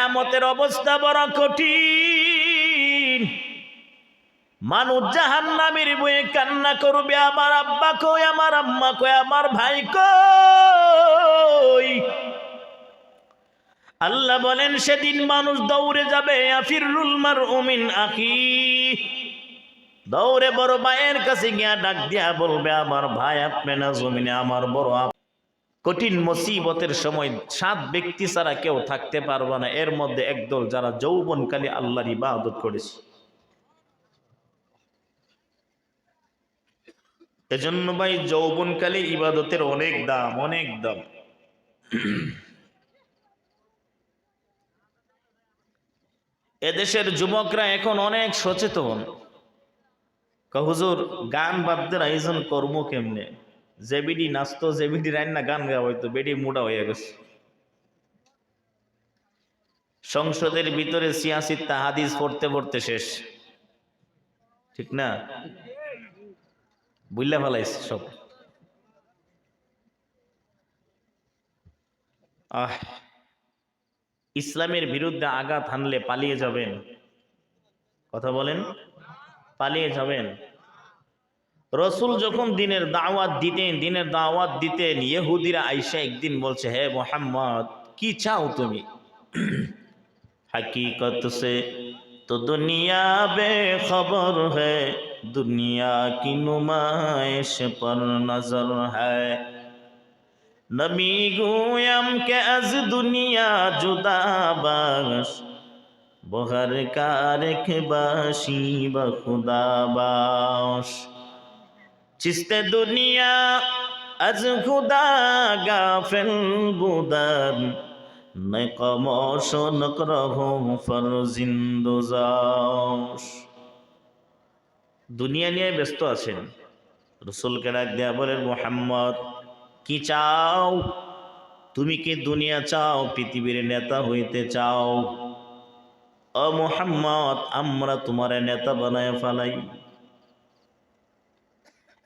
কিয়ামতের অবস্থা বড় কঠিন। মানুষ জাহান্নামের বয়ে কান্না করবে, আমার আব্বা কই, আমার আম্মা কই, আমার ভাই কই। আল্লাহ বলেন সেদিন মানুষ দৌড়ে যাবে, আফিরুল মারউ মিন আখি, দৌড়ে বড় ভাইয়ের কাছে গিয়া ডাক দিয়া বলবে, আমার ভাই আপনি না জমিনে আমার বড়। কঠিন মুসিবতের সময় 7 ব্যক্তি ছাড়া কেউ থাকতে পারবে না, এর মধ্যে একদল যারা যৌবনকালে আল্লাহর ইবাদত করেছে। এজন্য ভাই যৌবনকালে ইবাদতের অনেক দাম, অনেক দাম। এদেশের যুবকরা এখন অনেক সচেতন। হুজুর গান বাদ্যের আয়োজন কর্ম কেমনে? যে বিডি নাচতো, যে বিডি রান্না গান গাওয়াইতো, বেডি মুডা হয়ে গেছে। সংসদের ভিতরে সিয়াসিত্তা হাদিস পড়তে পড়তে শেষ, ঠিক না? বুঝলে ফেলাইছে সব। ইসলামের বিরুদ্ধে আঘাত হানলে পালিয়ে যাবেন? কথা বলেন, পালিয়ে যাবেন? রসুল যখন দিনের দাওয়াত দিতেন, ইহুদিরা আইসা একদিন বলছে, হে মুহাম্মদ কি চাও তুমি? हकीकत से तो दुनिया बेखबर है, दुनिया की नुमाइश पर नजर है। नबी गोयम के अज दुनिया जुदा बाश, बहर कारक बाशी बखुदा बाश। चिस्ते दुनिया अज खुदा गाफिल बुदर, দুনিয়া নিয়ে ব্যস্ত আছেন। রাসূলকে ডাক দেয়া বলেন, মুহাম্মদ কি চাও? তুমি কি দুনিয়া চাও? পৃথিবীর নেতা হইতে চাও? ও মুহাম্মদ, আমরা তোমার নেতা বানায় ফেলাই।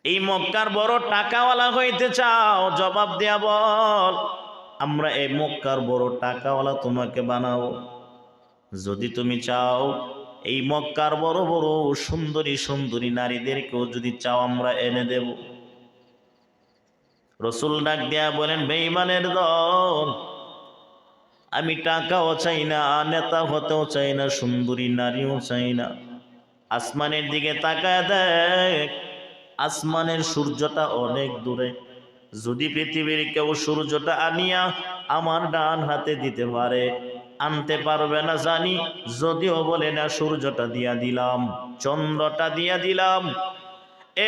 এই মক্কার বড় টাকাওয়ালা হইতে চাও? জবাব দেয়া বল, আমরা এই মক্কার বড় টাকাওয়ালা তোমাকে বানাও। যদি তুমি চাও এই মক্কার বড় বড় সুন্দরী সুন্দরী নারীদেরকেও যদি চাও, আমরা এনে দেব। রাসূল ডাক দেয়া বলেন, বেঈমানের দল, আমি টাকাও চাই না, নেতা হতেও চাই না, সুন্দরী নারীও চাই না। আসমানের দিকে তাকায় দেখ, আসমানের সূর্যটা অনেক দূরে। যদি পৃথিবীর কেউ সূর্যটা আনিয়া আমার ডান হাতে দিতে পারে, আনতে পারবে না জানি, যদিও বলে না সূর্যটা দিয়া দিলাম, চন্দ্রটা দিয়া দিলাম।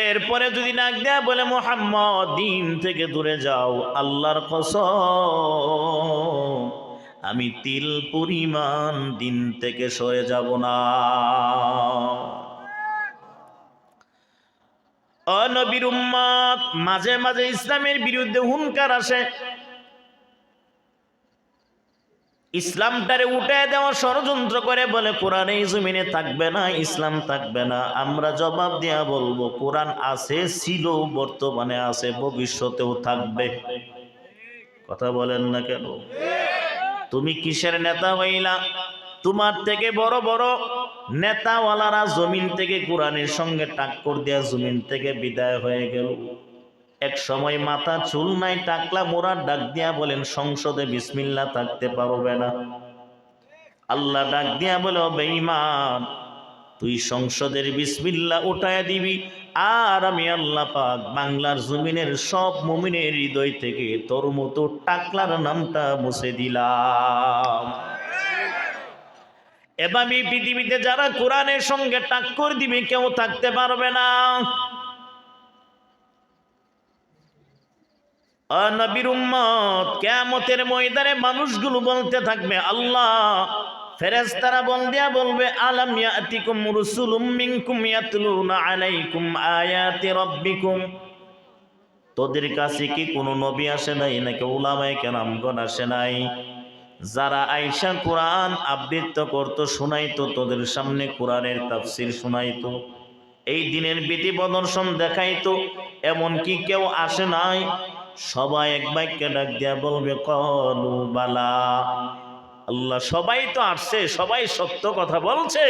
এরপরে যদি ডাক দেয়া বলে, মুহাম্মদ দিন থেকে দূরে যাও, আল্লাহর কসম আমি তিল পরিমাণ দিন থেকে সরে যাব না। ও নবীর উম্মত, মাঝে মাঝে ইসলামের বিরুদ্ধে হুনকার আসে, ইসলামটারে উঠে দেওয়া ষড়যন্ত্র করে, বলে কোরআন এই জমিনে থাকবে না, ইসলাম থাকবে না। আমরা জবাব দিয়া বলবো, কোরআন আছে, ছিল, বর্তমানে আছে, ভবিষ্যতেও থাকবে। কথা বলেন না কেন? তুমি কিসের নেতা হইলা? তোমার থেকে বড় বড় নেতাওয়ালারা জমিন থেকে কোরআনের সঙ্গে টাক্কর দেয়া জমিন থেকে বিদায় হয়ে গেল। এক সময় মাথা চুল নাই, টাকলা মোড়ার ডাক দিয়া বলেন, সংসদে বিসমিল্লাহ থাকতে পারবে না। আল্লাহ ডাক দিয়া বলে, বেঈমান, তুই সংসদের বিসমিল্লাহ উঠায় দিবি, আর আমি আল্লাহ পাক বাংলার জমিনের সব মুমিনের হৃদয় থেকে তোর মতো টাকলার নামটা মুছে দিলাম। এভাবে পৃথিবীতে যারা কোরআনের সঙ্গে টাক্কর দিবে কেউ থাকতে পারবে না। নবীর উম্মত, কিয়ামতের ময়দানে মানুষগুলো বলতে থাকবে, আল্লাহ, ফেরেশতারা বলবে, আলাম ইয়াতিকুম রুসুলুম মিনকুম ইয়াতলুনা আলাইকুম আয়াতি রাব্বিকুম, তোদের কাছে কি কোনো নবী আসে নাই, নাকি উলামায়ে কেরামগণ আসে নাই, যারা আয়েশা কোরআন আবৃত্তি করত, শোনাইতো, তোদের সামনে কোরআনের তাফসীর শোনাইতো, এই দিনের বিধি প্রদর্শন দেখাইতো, এমন কি কেউ আসে নাই? সবাই এক বাক্যে ডাক দিয়া বলবে, ক্বালু বালা, আল্লাহ সবাই তো আসছে, সবাই সত্য কথা বলছে,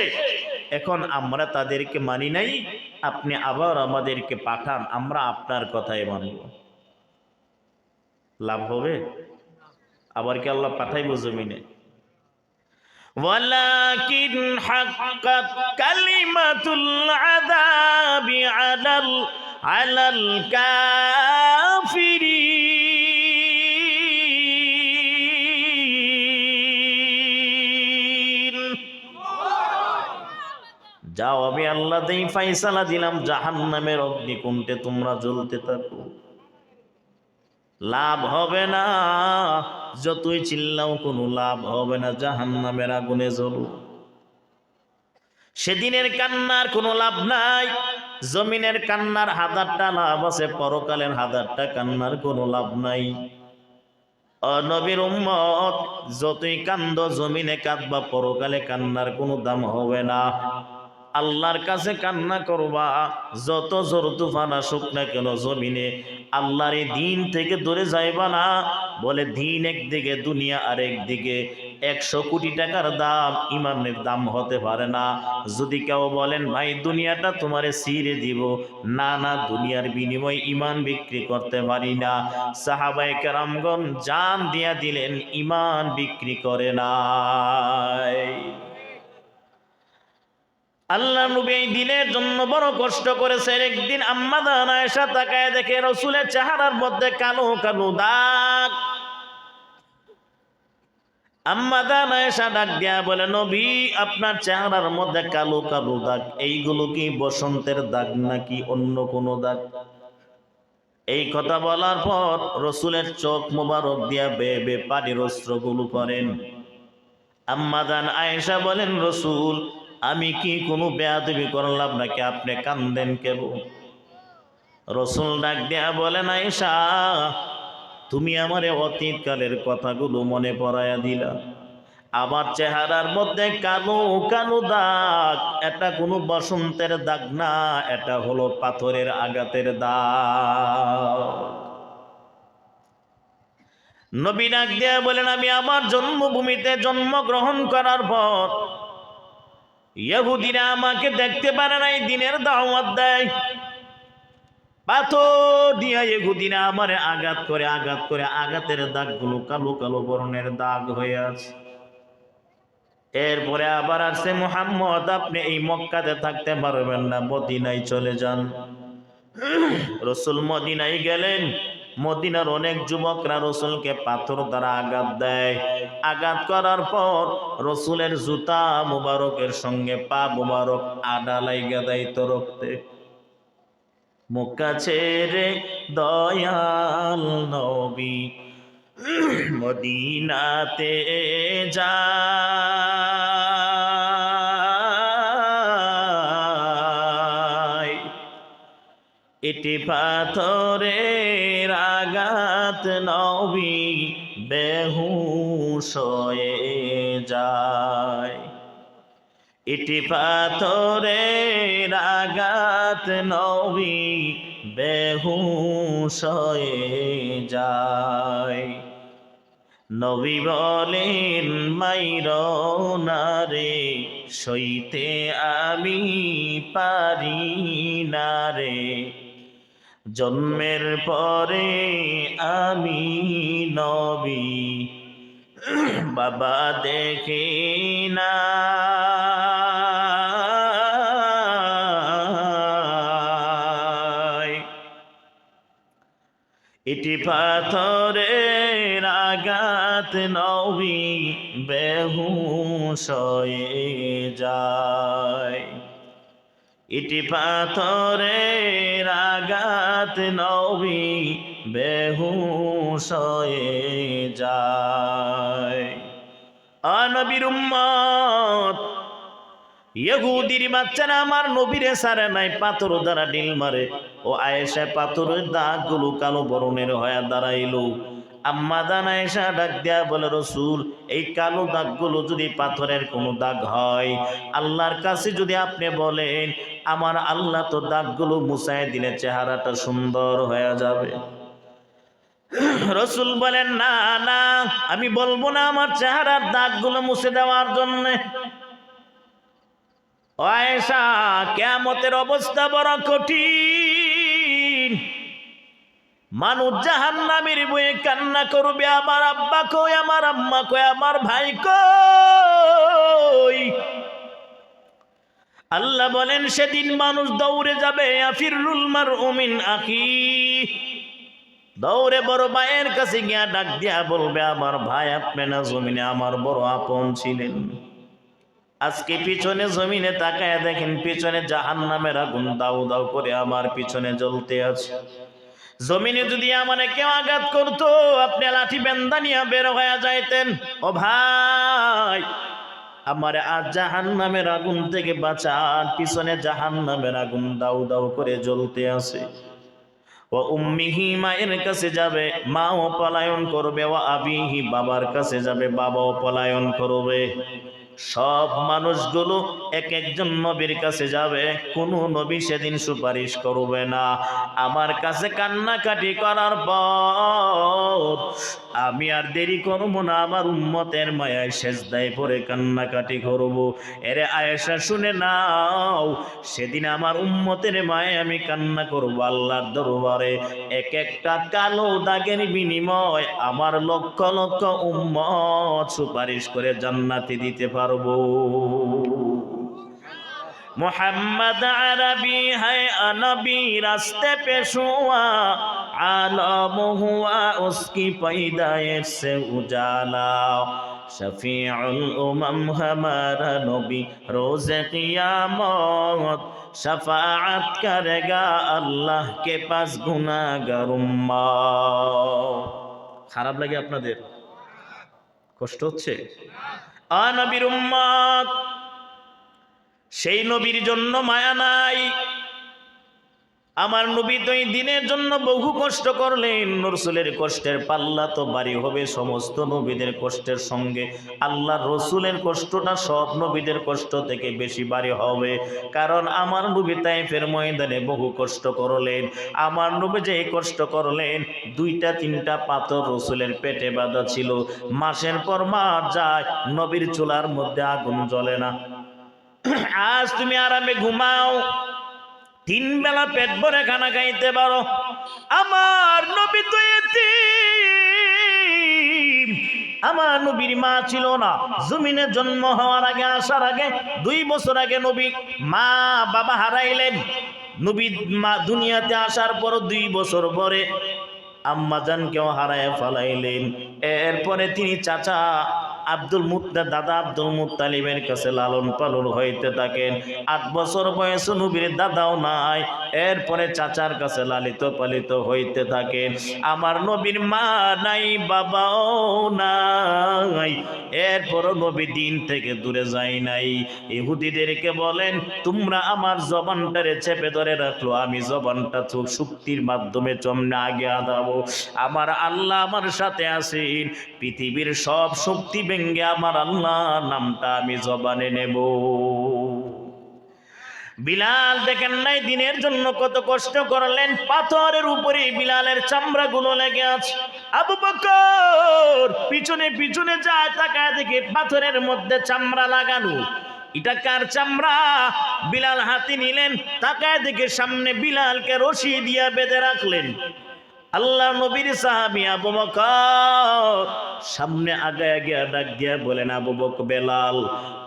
এখন আমরা তাদেরকে মানি নাই, আপনি আবার আমাদেরকে পাঠান, আমরা আপনার কথাই মানব। লাভ হবে? আবার কি আল্লাহ পাঠাইব জমিনে? ওয়ালাকিন হাক্কাত কালিমাতুল আযাবি আলাল কাফিরিন। যাও, আমি আল্লাহ দেই ফাইসালা দিলাম, জাহান্নামের অগ্নিকুণ্ডে তোমরা জ্বলতে থাকো, লাভ হবে না, যতই চিল্লাও কোনো লাভ হবে না, জাহান্নামের আগুনে জ্বলো। সেদিনের কান্নার কোনো লাভ নাই, জমিনের কান্নার হাজারটা লাভ আছে, পরকালের হাজারটা কান্নার কোনো লাভ নাই। ও নবীর উম্মত, যতই কান্দ জমিনে কাঁদবা, পরকালে কান্নার কোনো দাম হবে না। আল্লাহর কাছে কান্না করবা, যত জোর তুফান আসুক না কেন জমিনে, আল্লাহর এই দিন থেকে দূরে যাইবা না। বলে দিন একদিকে, দুনিয়া আরেক দিকে। 100 কোটি টাকার দাম ইমানের দাম হতে পারে না। যদি কেউ বলেন ভাই দুনিয়াটা তোমারে ছিঁড়ে দিব, না না, দুনিয়ার বিনিময়ে ইমান বিক্রি করতে পারি না। সাহাবায়ে কেরামগণ জান দিয়া দিলেন, ইমান বিক্রি করে নাই। আল্লাহ নবী এই দিনের জন্য বড় কষ্ট করেছেন। একদিন আম্মা জান আয়েশা তাকায় দেখে রাসূলের চেহারার মধ্যে কালো কালো দাগ। আম্মা জান আয়েশা ডাক দিয়া বলে, নবী আপনার চেহারার মধ্যে কালো কালো দাগ, এইগুলো কি বসন্তের দাগ নাকি অন্য কোনো দাগ? এই কথা বলার পর রাসূলের চোখ মোবারক দিয়া বেয়ে বেয়ে পানির অশ্রুগুলো পড়েন। আম্মা জান আয়েশা বলেন, রাসূল আমি কি কোনো বেয়াদবি করলাম নাকি আপনি কান্দেন কেন? রাসূল ডাক দিয়া বলেন, আয়েশা তুমি আমারে অতীতকালের কথাগুলো মনে পড়ায়া দিলা। আমার চেহারার মধ্যে কালো কালো দাগ, এটা কোনো বসন্তের দাগ না, এটা হলো পাথরের আঘাতের দাগ। নবী ডাক দিয়া বলেন, আমি আমার জন্মভূমিতে জন্মগ্রহণ করার পর ইহুদিরা আমাকে দেখতে পারে নাই, দিনের দাওয়াত দেয়, পাথর দিয়া ইহুদিরা আমারে আঘাত করে আঘাতের দাগগুলো কালো কালো বর্ণের দাগ হয়ে আছে। এরপরে আবার আসছে, মুহাম্মদ আপনি এই মক্কাতে থাকতে পারবেন না, মদিনায় চলে যান। রাসূল মদিনায় গেলেন। মদিনার অনেক যুবকরা রাসূলকে পাথর দ্বারা আঘাত দেয়। আঘাত করার পর রাসূলের জুতা মুবারকের সঙ্গে পা মুবারক আডা লাইগা যাইত রক্তে। মক্কা ছেড়ে দয়াল নবী মদিনাতে যায়, এটি পাথরের আঘাত নবী বেহুশ হয়ে যায়, এটি পাথরের আঘাত নবী বেহুশ হয়ে যায়। নবী বলেন, মাইরো না রে, সইতে আমি পারি না রে, জন্মের পরে আমি নবী বাবা দেখি না। এটি পাথরের আঘাত নবী বেহুশ হয়ে যায়, এটি পাথরের আঘাত নবী বেহুশ হয়ে যায়। নবীর উম্মত, ইহুদির বাচ্চারা আমার নবীরে সারে নাই, পাথর দ্বারা ডিল মারে। ও আয়েশা পাথরের দাগগুলো কালো বরণের হয়ে দাঁড়াইলো। আম্মা জান আয়েশা ডাক দিয়া বলে, রাসূল এই কালো দাগগুলো যদি পাথরের কোনো দাগ হয়, আল্লাহর কাছে যদি আপনি বলেন, আমার আল্লাহ তো দাগগুলো মুছায় দিলে চেহারাটা সুন্দর হয়ে যাবে। রসুল বলেন, না না, আমি বলবো না আমার চেহারার দাগগুলো মুছে দেওয়ার জন্য। আয়েশা, কিয়ামতের অবস্থা বড় কঠিন। মানুষ জাহান্নামের বয়ে কান্না করবে, আমার আব্বা কই, আমার আম্মা কই, আমার ভাই কই। আল্লাহ বলেন, সেদিন মানুষ দৌড়ে যাবে, আফিরুল মারউ মিন আখি, দৌড়ে বড় ভাইয়ের কাছে গিয়া ডাক দিয়া বলবে, আমার ভাই আপনি না জমিনে আমার বড় আপন ছিলেন। আজকে পিছনে জমিনে তাকায় দেখেন, পিছনে জাহান্নামের আগুন দাউ দাউ করে আমার পিছনে জ্বলতে আছে। জমিনে যদি আমার কেউ আঘাত করতো, আপনি লাঠি বেন্দা নিয়ে বের হয়ে যাইতেন। ও ভাই, আমার আজ জাহান্নামের আগুন থেকে বাঁচান, পিছনে জাহান্নামের আগুন দাউ দাউ করে জ্বলতে আছে। ও উম্মিহি, মায়ের কাছে যাবে, মাও পলায়ন করবে। ও আবিহি, বাবার কাছে যাবে, বাবাও পলায়ন করবে। সব মানুষগুলো এক একজন নবীর কাছে যাবে, কোনো নবী সেদিন সুপারিশ করবে না। আমার কাছে কান্নাকাটি করার পর আমি আর দেরি করবো না, আমার উম্মতের মায়ায় সেজদায় পড়ে কান্নাকাটি করব। এরে আয়েশা, শুনে নাও, সেদিন আমার উম্মতের মায়ায় আমি কান্না করব আল্লাহর দরবারে। এক একটা কালো দাগের বিনিময় আমার লক্ষ লক্ষ উম্মত সুপারিশ করে জান্নাতে দিতে পারবো। मोहम्मद अरबी है अनबी, रास्ते पे हुआ आलम हुआ उसकी पैदाइश से उजाला। शफीउल उमम हमारा नबी रोज़े क़ियामत शफाअत करेगा अल्लाह के पास गुनाहगार उम्मत। খারাপ লাগে আপনাদের? কষ্ট হচ্ছে? নবীর উম্মত, সেই নবীর জন্য মায়া নাই। আমার নবী তো এই দিনের জন্য বহু কষ্ট করলেন। রসুলের কষ্টের পাল্লা তো ভারী হবে সমস্ত নবীদের কষ্টের সঙ্গে। আল্লাহ রসুলের কষ্টটা সব নবীদের কষ্ট থেকে বেশি ভারী হবে, কারণ আমার নবী তাইফের ময়দানে বহু কষ্ট করলেন। আমার নবী যে কষ্ট করলেন, 2টা 3টা পাথর রসুলের পেটে বাঁধা ছিল। মাসের পর মাস যায়, নবীর চুলার মধ্যে আগুন জ্বলে না। আজ তুমি আরামে ঘুমাও, 3 বেলা পেট ভরে খানা খাইতে পারো। আমার নবী তো এতিম। আমার নবীর মা ছিল না। জমিনে জন্ম হওয়ার আগে, আসার আগে 2 বছর আগে নবী মা বাবা হারাইলেন। নবী মা দুনিয়াতে আসার পর 2 বছর পরে আম্মা জানকেও হারায় ফেলাইলেন। এরপরে তিনি চাচা আব্দুল মুত্তালিব, দাদা আব্দুল মুত্তালিবের কাছে লালন পালন হইতে থাকেন। 8 বছর বয়সে নবীর দাদাও নাই, এরপরে চাচার কাছে লালিত পালিত হইতে থাকেন। আমার নবীর মা নাই, বাবাও নাই, এরপরও নবী দিন থেকে দূরে যায় নাই। ইহুদিদেরকে বলেন, তোমরা আমার জবানটারে চেপে ধরে রাখলো, আমি জবানটা শক্তির মাধ্যমে চমনে আগে আদাবো। আমার আল্লাহ আমার সাথে আছেন, পৃথিবীর সব শক্তি ভেঙ্গে আমার আল্লাহ নামটা আমি জবানে নেব। বিলাল দেখেন নাই দিনের জন্য কত কষ্ট করলেন, পাথরের উপরে বিলালের চামড়া গুলো লেগে আছে। আবু বকর পিছনে পিছনে যায়, তাকায় দেখে পাথরের মধ্যে চামড়া লাগানো। এটা কার চামড়া? বিলাল হাতে নিলেন, তাকায় দেখে সামনে বিলালকে রশি দিয়া বেঁধে রাখলেন। আল্লাহ নবীর সাহাবী আবু বকর সামনে আগায় গিয়া ডাক দিয়া বলেন, আবু বকর, বেলাল,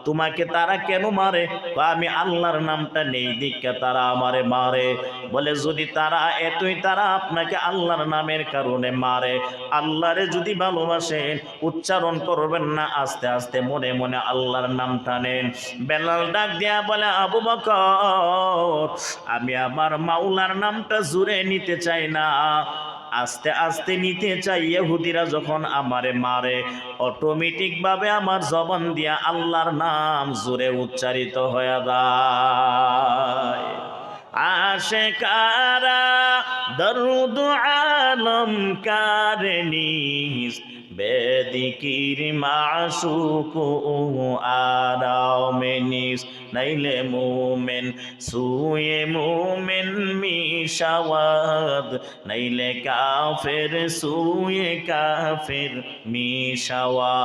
তোমাকে তারা কেন মারে? আমি আল্লাহর নামটা নেই দিকে তারা আমারে মারে। বলে, যদি তারা এতই তারা আপনাকে আল্লাহর নামের কারণে মারে, আল্লাহরে যদি ভালোবাসেন উচ্চারণ করবেন না, আস্তে আস্তে মনে মনে আল্লাহর নামটা নেন। বেলাল ডাক দিয়া বলে, আবু বকর, আমি আমার মাওলার নামটা জুড়ে নিতে চাই না, আস্তে আস্তে নিতে চাই। ইহুদিরা যখন আমারে মারে, অটোমেটিক ভাবে আমার জবান দিয়া আল্লাহর নাম জোরে উচ্চারিত হয়ে যায়। আশেকারা দরুদ আলম কারনিস বেদিকির মাশুক আরামেনিস নাইলে মুমেন সুয়ে মুমেন মি মিশাওয়াত, নাইলে কাফের সুয়ে কাফের মিশাওয়াত।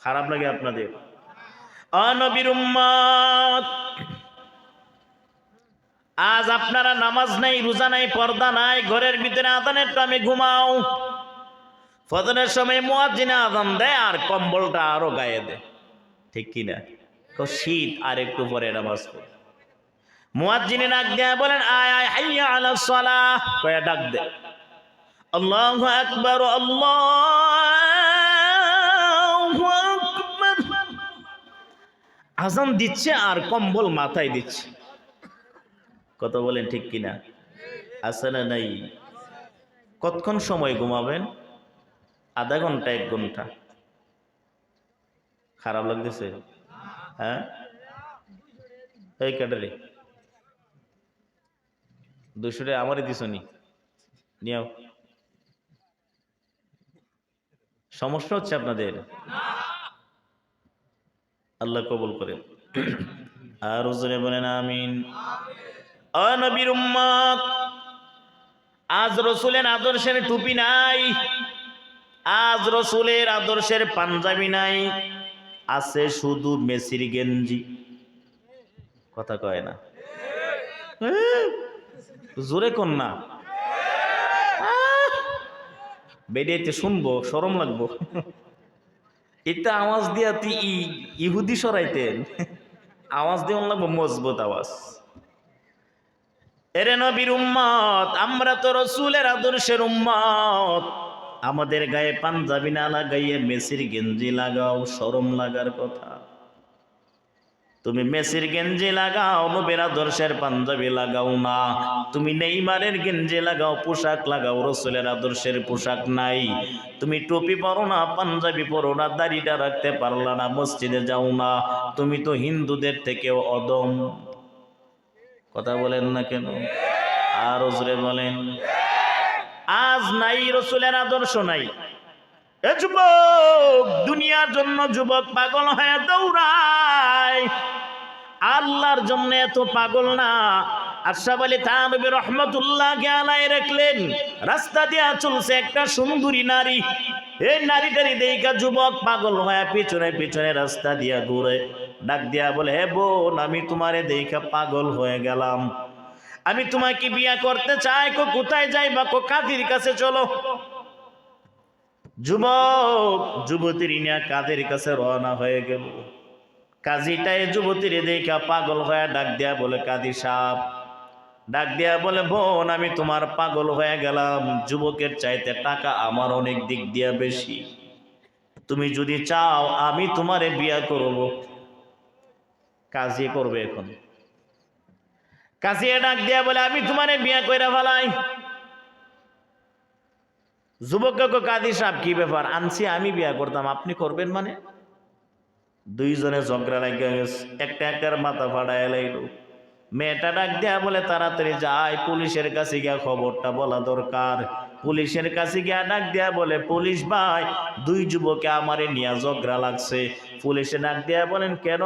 খারাপ লাগে আপনাদের? নবীর উম্মত, আজ আপনারা নামাজ নাই, রোজা নাই, পর্দা নাই, ঘরের ভিতরে আযানের টাইমে ঘুমাও, ফজরের সময় মুয়াজ্জিন আযান দেয় আর কম্বলটা আরো গায়ে দেয়, ঠিক কিনা? শীত আর একটু পরে নামাজ পড়ে, মুয়াজ্জিনে ডাক দেয়া বলেন আয় আয় হাইয়া আলাস সালাহ, কয়া ডাক দে, আল্লাহু আকবার, আল্লাহু আকবার, আযান দিচ্ছে আর কম্বল মাথায় দিচ্ছে। কত বলেন ঠিক কিনা? আছে না নাই? কতক্ষণ সময় ঘুমাবেন? আধা ঘন্টা, 1 ঘন্টা। খারাপ লাগতেছে? হ্যাঁ, এই কাটারে 200 টাকা আমারই দিছ নি, নিও। সমস্যা হচ্ছে আপনাদের? আল্লাহ কবুল করেন। আর হুজুরে বলেন আমিন। নবীর উম্মত, আজ রসুলের আদর্শের টুপি নাই, আজ রসুলের আদর্শের পাঞ্জাবি নাই, আছে শুধু মেসির গেঞ্জি। কথা কয় না? জোরে কোন না, বেরিয়েতে শুনবো, শরম লাগবো। এটা আওয়াজ দিয়া তুই ইহুদি সরাইতেন, আওয়াজ দিয়ে লাগবো মজবুত আওয়াজ। এরে নবীর উম্মত, আমরা তো রসুলের আদর্শের উম্মত, আমাদের গায়ে পাঞ্জাবি না লাগাইয়ে মেসির গেঞ্জি লাগাও, শরম লাগার কথা। তুমি মেসির গেঞ্জি লাগাও, নবীর আদর্শের পাঞ্জাবি লাগাও না। তুমি নেইমারের গেঞ্জি লাগাও, পোশাক লাগাও, রসুলের আদর্শের পোশাক নাই। তুমি টুপি পরো না, পাঞ্জাবি পরো না, দাড়িটা রাখতে পারলা না, মসজিদে যাও না, তুমি তো হিন্দুদের থেকেও অদম। কথা বলেন না কেন? আর জোরে বলেন। আজ নাই রসুলের আদর্শ নাই। এ যুবক, দুনিয়ার জন্য যুবক পাগল হয়ে দৌড়ায়, আল্লাহর জন্য এত পাগল না। আশরাফ আলী থানভী রহমাতুল্লাহি আলাইহি রাখলেন, রাস্তা দিয়া চলছে একটা সুন্দরী নারী, এই নারীটারি দেখা যুবক পাগল হয়ে পিছনে পিছনে রাস্তা দিয়া ঘুরে, ডাক দিয়া বলে, হে বোন, আমি তোমারে দেখা পাগল হয়ে গেলাম, আমি তোমাকে বিয়া করতে চাই। কোথায় যাইবা? কাজীর কাছে চলো। যুবক যুবতীর নিয়ে কাজীর কাছে রওনা হয়ে গেল। কাজীটাই যুবতীর দেখা পাগল হয়ে ডাক দিয়া বলে, কাজী সাহেব, ডাক দিয়া বলে, বোন, আমি তোমার পাগল হয়ে গেলাম, যুবকের চাইতে টাকা আমার অনেক দিক দিয়া বেশি, তুমি যদি চাও আমি তোমারে বিয়া করব। কাজী করবে এখন। কাজী ডাক দিয়া বলে, আমি তোমারে বিয়া কইরা ফেলাই। যুবককে, কাজী সাহেব কি ব্যাপার? আনছি আমি বিয়া করতাম, আপনি করবেন মানে? দুইজনে ঝগড়া লাগিয়ে গেছে, একটার মাথা ফাড়ায় লাইল। মেয়েটা ডাক দেয়া বলে, তাড়াতাড়ি যাই, পুলিশের কাছে গিয়া খবরটা বলা দরকার। পুলিশের কাছে গিয়া ডাক দেয়া বলে, পুলিশ ভাই, 2 যুবকে আমারে নিয়ে ঝগড়া লাগছে। পুলিশে ডাক দেয়া বলেন, কেন?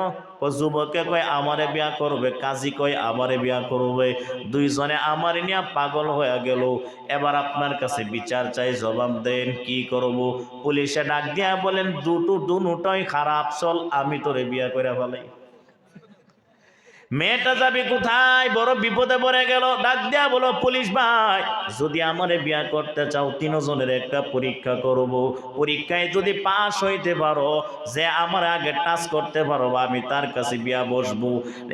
যুবকে কয় আমারে বিয়া করবে, কাজী কয় আমারে বিয়া করবে, দুইজনে আমারে নিয়ে পাগল হয়ে গেল। এবার আপনার কাছে বিচার চাই, জবাব দেন, কি করব? পুলিশে ডাক দেয়া বলেন, দুটোই খারাপ, চল আমি তোরে বিয়া করে ফেলাই। মেয়েটা যাবে কোথায়? বড় বিপদে পড়ে গেল। ডাক দেয়া বলো, পুলিশ ভাই, যদি আমারে বিয়া করতে চাও, 3 জনের একটা পরীক্ষা করব, পরীক্ষায় যদি পাস হইতে পারো, যে আমার আগে টাচ করতে পারো, আমি তার কাছে বিয়া বসবো।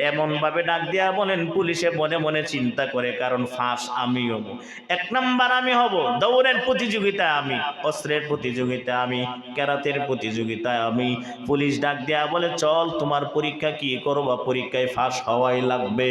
এমন ভাবে ডাক দেয়া বলেন, পুলিশে মনে মনে চিন্তা করে, কারণ ফাঁস আমি হব, 1 নাম্বার আমি হব, দৌড়ের প্রতিযোগিতায় আমি, অস্ত্রের প্রতিযোগিতায় আমি, কেরাতের প্রতিযোগিতায় আমি। পুলিশ ডাক দেয়া বলে, চল, তোমার পরীক্ষা কি করবা, পরীক্ষায় ফাঁস হওয়াই লাগবে,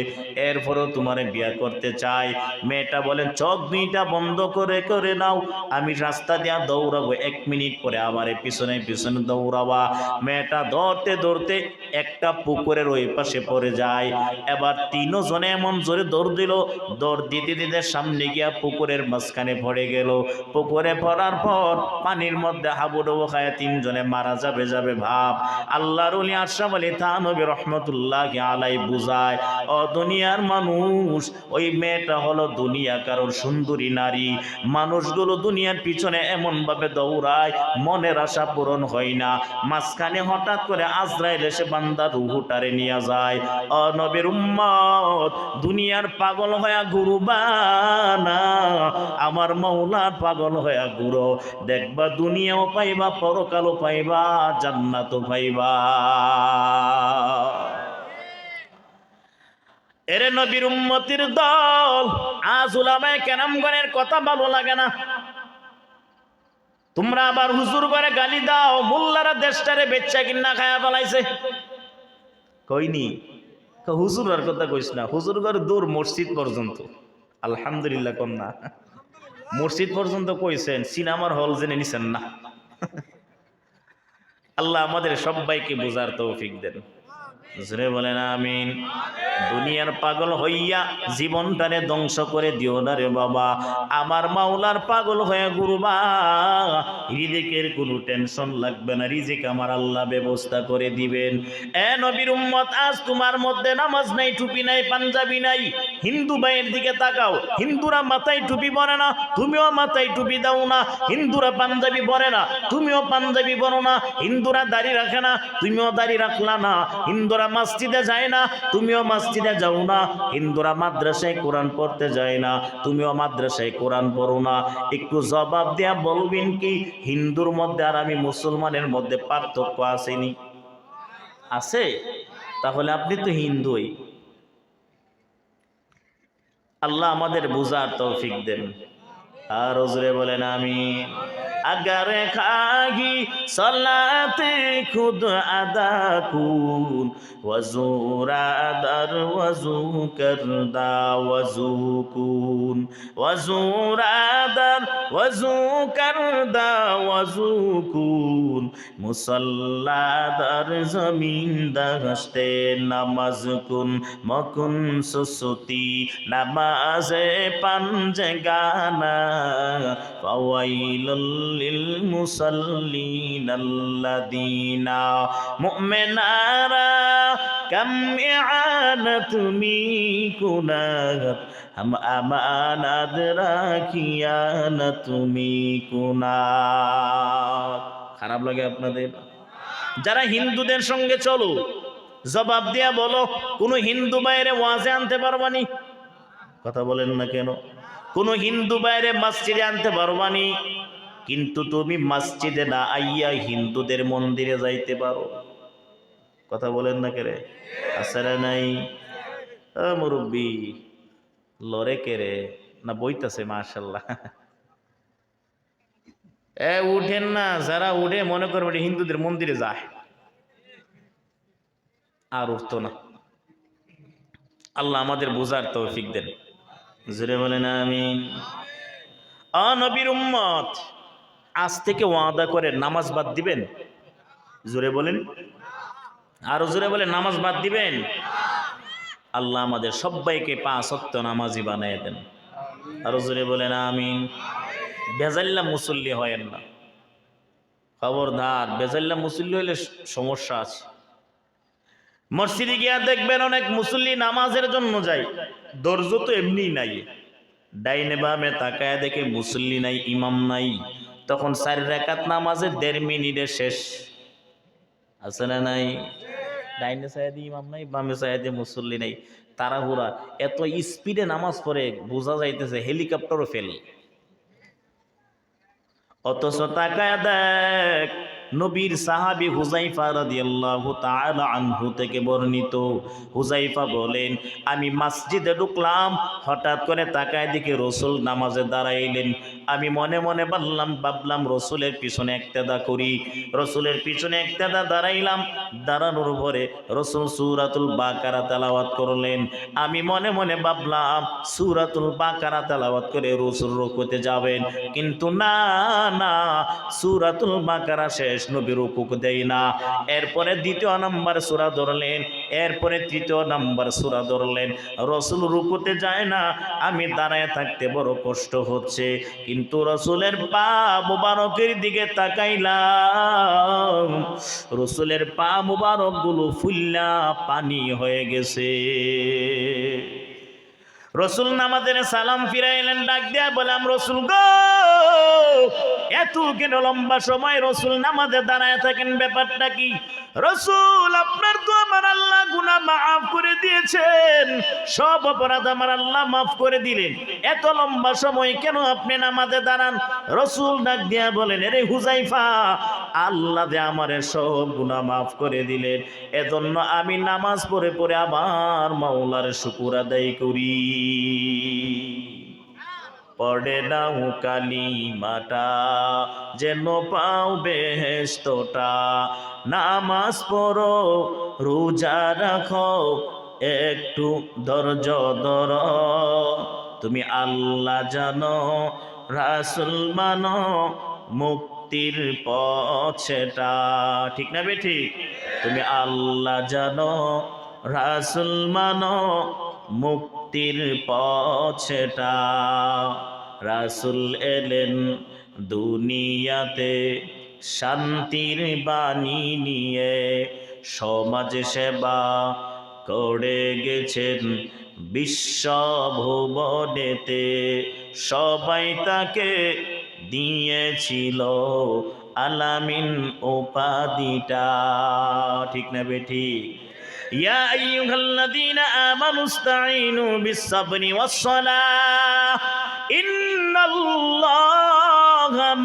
এরপরও তোমারে বিয়া করতে চাই। মেয়েটা বলেন, চোখ 2টা বন্ধ করে করে নাও, আমি রাস্তা দিয়া দৌড়াবো, 1 মিনিট পরে আমারে পিছনে পিছনে দৌড়াবা। মেয়েটা দৌড়তে দৌড়তে একটা পুকুরের ওই পাশে পড়ে যায়। এবার 3 জনে এমন জোরে দৌড় দিল, দৌড় দিতে দিতে সামনে গিয়া পুকুরের মাঝখানে পড়ে গেল। পুকুরে পড়ার পর পানির মধ্যে হাবুডুবু খায় 3 জনে মারা যাবে ভাব। আল্লাহর ওলি আশরাফ আলী থানভী রহমাতুল্লাহি আলাইহি বুঝায়, ও দুনিয়ার মানুষ, ওই মেয়েটা হলো দুনিয়া কারোর সুন্দরী নারী। মানুষগুলো দুনিয়ার পিছনে এমন ভাবে দৌড়ায়, মনের আশা পূরণ হয় না, মাঝখানে হঠাৎ করে আজরাইল এসে বান্দার রূহটারে নিয়ে যায়। ও নবীর উম্মত, দুনিয়ার পাগল হয়ে ঘুরবা না, আমার মাওলার পাগল হয়ে ঘুরো, দেখবা দুনিয়াও পাইবা, পরকালও পাইবা, জান্নাতও পাইবা। এরে নবীর উম্মতির দল, আজ উলামায়ে কেরামগণের কথা ভালো লাগে না, তোমরা আবার হুজুর করে গালি দাও, মোল্লারা দেশটারে বেচ্চা কিনা খায়া ফেলাইছে। কইনি হুজুর আর কথা কইস না, হুজুর ঘর দূর মসজিদ পর্যন্ত, আলহামদুলিল্লাহ কম না, মসজিদ পর্যন্ত কইছেন, সিনেমার হল জেনে নিছেন না। আল্লাহ আমাদের সবাইকে বোঝার তৌফিক দেন, জোরে বলেন আমিন। দুনিয়ার পাগল হইয়া জীবনটারে ধ্বংস করে দিও না রে বাবা, আমার মাওলার পাগল হয়ে ঘুরবা, রিজিকের কোনো টেনশন লাগবে না, রিজিক আমার আল্লাহ ব্যবস্থা করে দিবেন। এ নবীর উম্মত, আজ তোমার মধ্যে নামাজ নাই, টুপি নাই, পাঞ্জাবি নাই, হিন্দু ভাইয়ের দিকে তাকাও, হিন্দুরা মাথায় টুপি পরে না, তুমিও মাথায় টুপি দাও না, হিন্দুরা পাঞ্জাবি পরে না, তুমিও পাঞ্জাবি পরো না, হিন্দুরা দাড়ি রাখে না, তুমিও দাড়ি রাখলা না, হিন্দুরা মসজিদে যায় না, তুমিও মসজিদে যাও না, হিন্দুরা মাদ্রাসায় কোরআন পড়তে যায় না, তুমিও মাদ্রাসায় কোরআন পড়ো না। একটু জবাব দেয়া বলবেন কি, হিন্দুর মধ্যে আর আমি মুসলমানের মধ্যে পার্থক্য আসেনি? আছে? তাহলে আপনি তো হিন্দুই। আল্লাহ আমাদের বুঝার তৌফিক দেন, আর ওজরে বলেন আমিন। अगर खाही सलाते खुद अदा कून, वजू रादर वजू करदा वजू कून, वजू रादर वजू करदा वजू कून, मुसल्ला दर जमीन दहस्ते नमाज कुन, मकुन सुसुती नमाजे पंजे गाना, फावाइलुल লিল মুসাল্লিন আল্লাযীনা মুমিনারা কাম ইয়ানাত মিকুনাত হাম আমানাত রাখিয়ানাত মিকুনাত। খারাপ লাগে আপনাদের? যারা হিন্দুদের সঙ্গে চলো, জবাব দিয়া বলো, কোন হিন্দু বাইরে ওয়াজে আনতে পারবানি? কথা বলেন না কেন? কোন হিন্দু বাইরে মসজিদে আনতে পারবানি, কিন্তু তুমি মসজিদে না আইয়া হিন্দুদের মন্দিরে যাইতে পারো। কথা বলেন না কেরে? আসলে নাই মুরব্বী লরে কেরে না বইতাছে? মাশাআল্লাহ, উঠেন না, যারা উঠে মনে করবে হিন্দুদের মন্দিরে যায়, আর উঠতো না। আল্লাহ আমাদের বুঝার তৌফিক দেন, জোরে বলেন আমিন। নবীর উম্মত, আজ থেকে ওয়াদা করে নামাজ বাদ দিবেন? জোরে বলেন, আরো জোরে বলেন, নামাজ বাদ দিবেন? আল্লাহ আমাদের সবাইকে 5 ওয়াক্ত নামাজি বানায় দেন, আরো জোরে বলেন আমিন। বেজাল্লা মুসল্লি হয়েন না, খবরদার, বেজাল্লা মুসল্লি হইলে সমস্যা আছে। মসজিদে গিয়া দেখবেন অনেক মুসল্লি নামাজের জন্য যায়, দরজা তো এমনি নাই, ডাইনে বামে তাকায় দেখে মুসল্লি নাই, ইমাম নাই, তখন 4 রাকাত নামাজে 1.5 মিনিটে শেষ। আছে না নাই? ডাইনে সাইডে ইমাম নাই, বামে সাইডে মুসল্লি নাই, তাড়াহুড়া, এত স্পিডে নামাজ পড়ে বোঝা যাইতেছে হেলিকপ্টারও ফেল। অথচ তাকায় দেখ, নবীর সাহাবী হুযায়ফা রাদিয়াল্লাহু তাআলা আনহু থেকে বর্ণিত, হুযায়ফা বলেন, আমি মসজিদে ঢুকলাম, হঠাৎ করে তাকায় দেখি রাসূল নামাজে দাঁড়াইলেন। আমি মনে মনে ভাবলাম রাসূলের পিছনে ইক্তেদা করি, রাসূলের পিছনে ইক্তেদা দাঁড়াইলাম। দাঁড়ানোর পরে রাসূল সূরাতুল বাকারা তেলাওয়াত করলেন। আমি মনে মনে ভাবলাম সূরাতুল বাকারা তেলাওয়াত করে রাসূল রুকুতে যাবেন, কিন্তু না না, সূরাতুল বাকারা শেষ শেষ নবী রুকু দেয় না। এরপরে দ্বিতীয় নাম্বার সূরা ধরলেন, এরপরে তৃতীয় নাম্বার সূরা ধরলেন, রাসূল রুকুতে যায় না। আমি দাঁড়ায় থাকতে বড় কষ্ট হচ্ছে, কিন্তু রাসূলের পা মুবারকের দিকে তাকাইলাম, রাসূলের পা মুবারক গুলো ফুল্লা পানি হয়ে গেছে। রসুল নামাজের সালাম ফিরাইলেন, ডাক দিয়া বললাম, রসুল গো, এত কেন লম্বা সময় রসুল নামাজে দাঁড়ায় থাকেন, ব্যাপারটা কি? রসুল, আপনার তো আমার আল্লাহ গুনাহ মাফ করে দিয়েছেন, সব অপরাধ আমার আল্লাহ মাফ করে দিলেন, এত লম্বা সময় কেন আপনি নামাজে দাঁড়ান? রসুল ডাক দিয়া বলেন, আরে হুজাইফা, আল্লাহ যে আমারে সব গুনাহ মাফ করে দিলেন, এজন্য আমি নামাজ পড়ে পড়ে আমার মাওলার শুকর আদায় করি। পড়ে নাও কালিমাটা যেন পাও বেহেশতটা, নামাজ পড়ো রোজা রাখো একটু ধৈর্য ধরো, তুমি আল্লাহ জানো রাসূল মানো মুক্তির পথ সেটা। ঠিক না বেঠিক? তুমি আল্লাহ জানো রাসূল মানো মুক্তির পথ সেটা। রাসূল এলেন দুনিয়াতে শান্তির বাণী নিয়ে, সমাজ সেবা করে গেছেন বিশ্ব ভুবনেতে, সবাই তাকে দিয়েছিল আলামিন উপাধিটা। ঠিক না বেঠিক? ইয়া আইয়ুহাল্লাযীনা আমানুস্তাঈনু বিস-সাবরি ওয়াস-সালাহ ইন্নাল্লাহা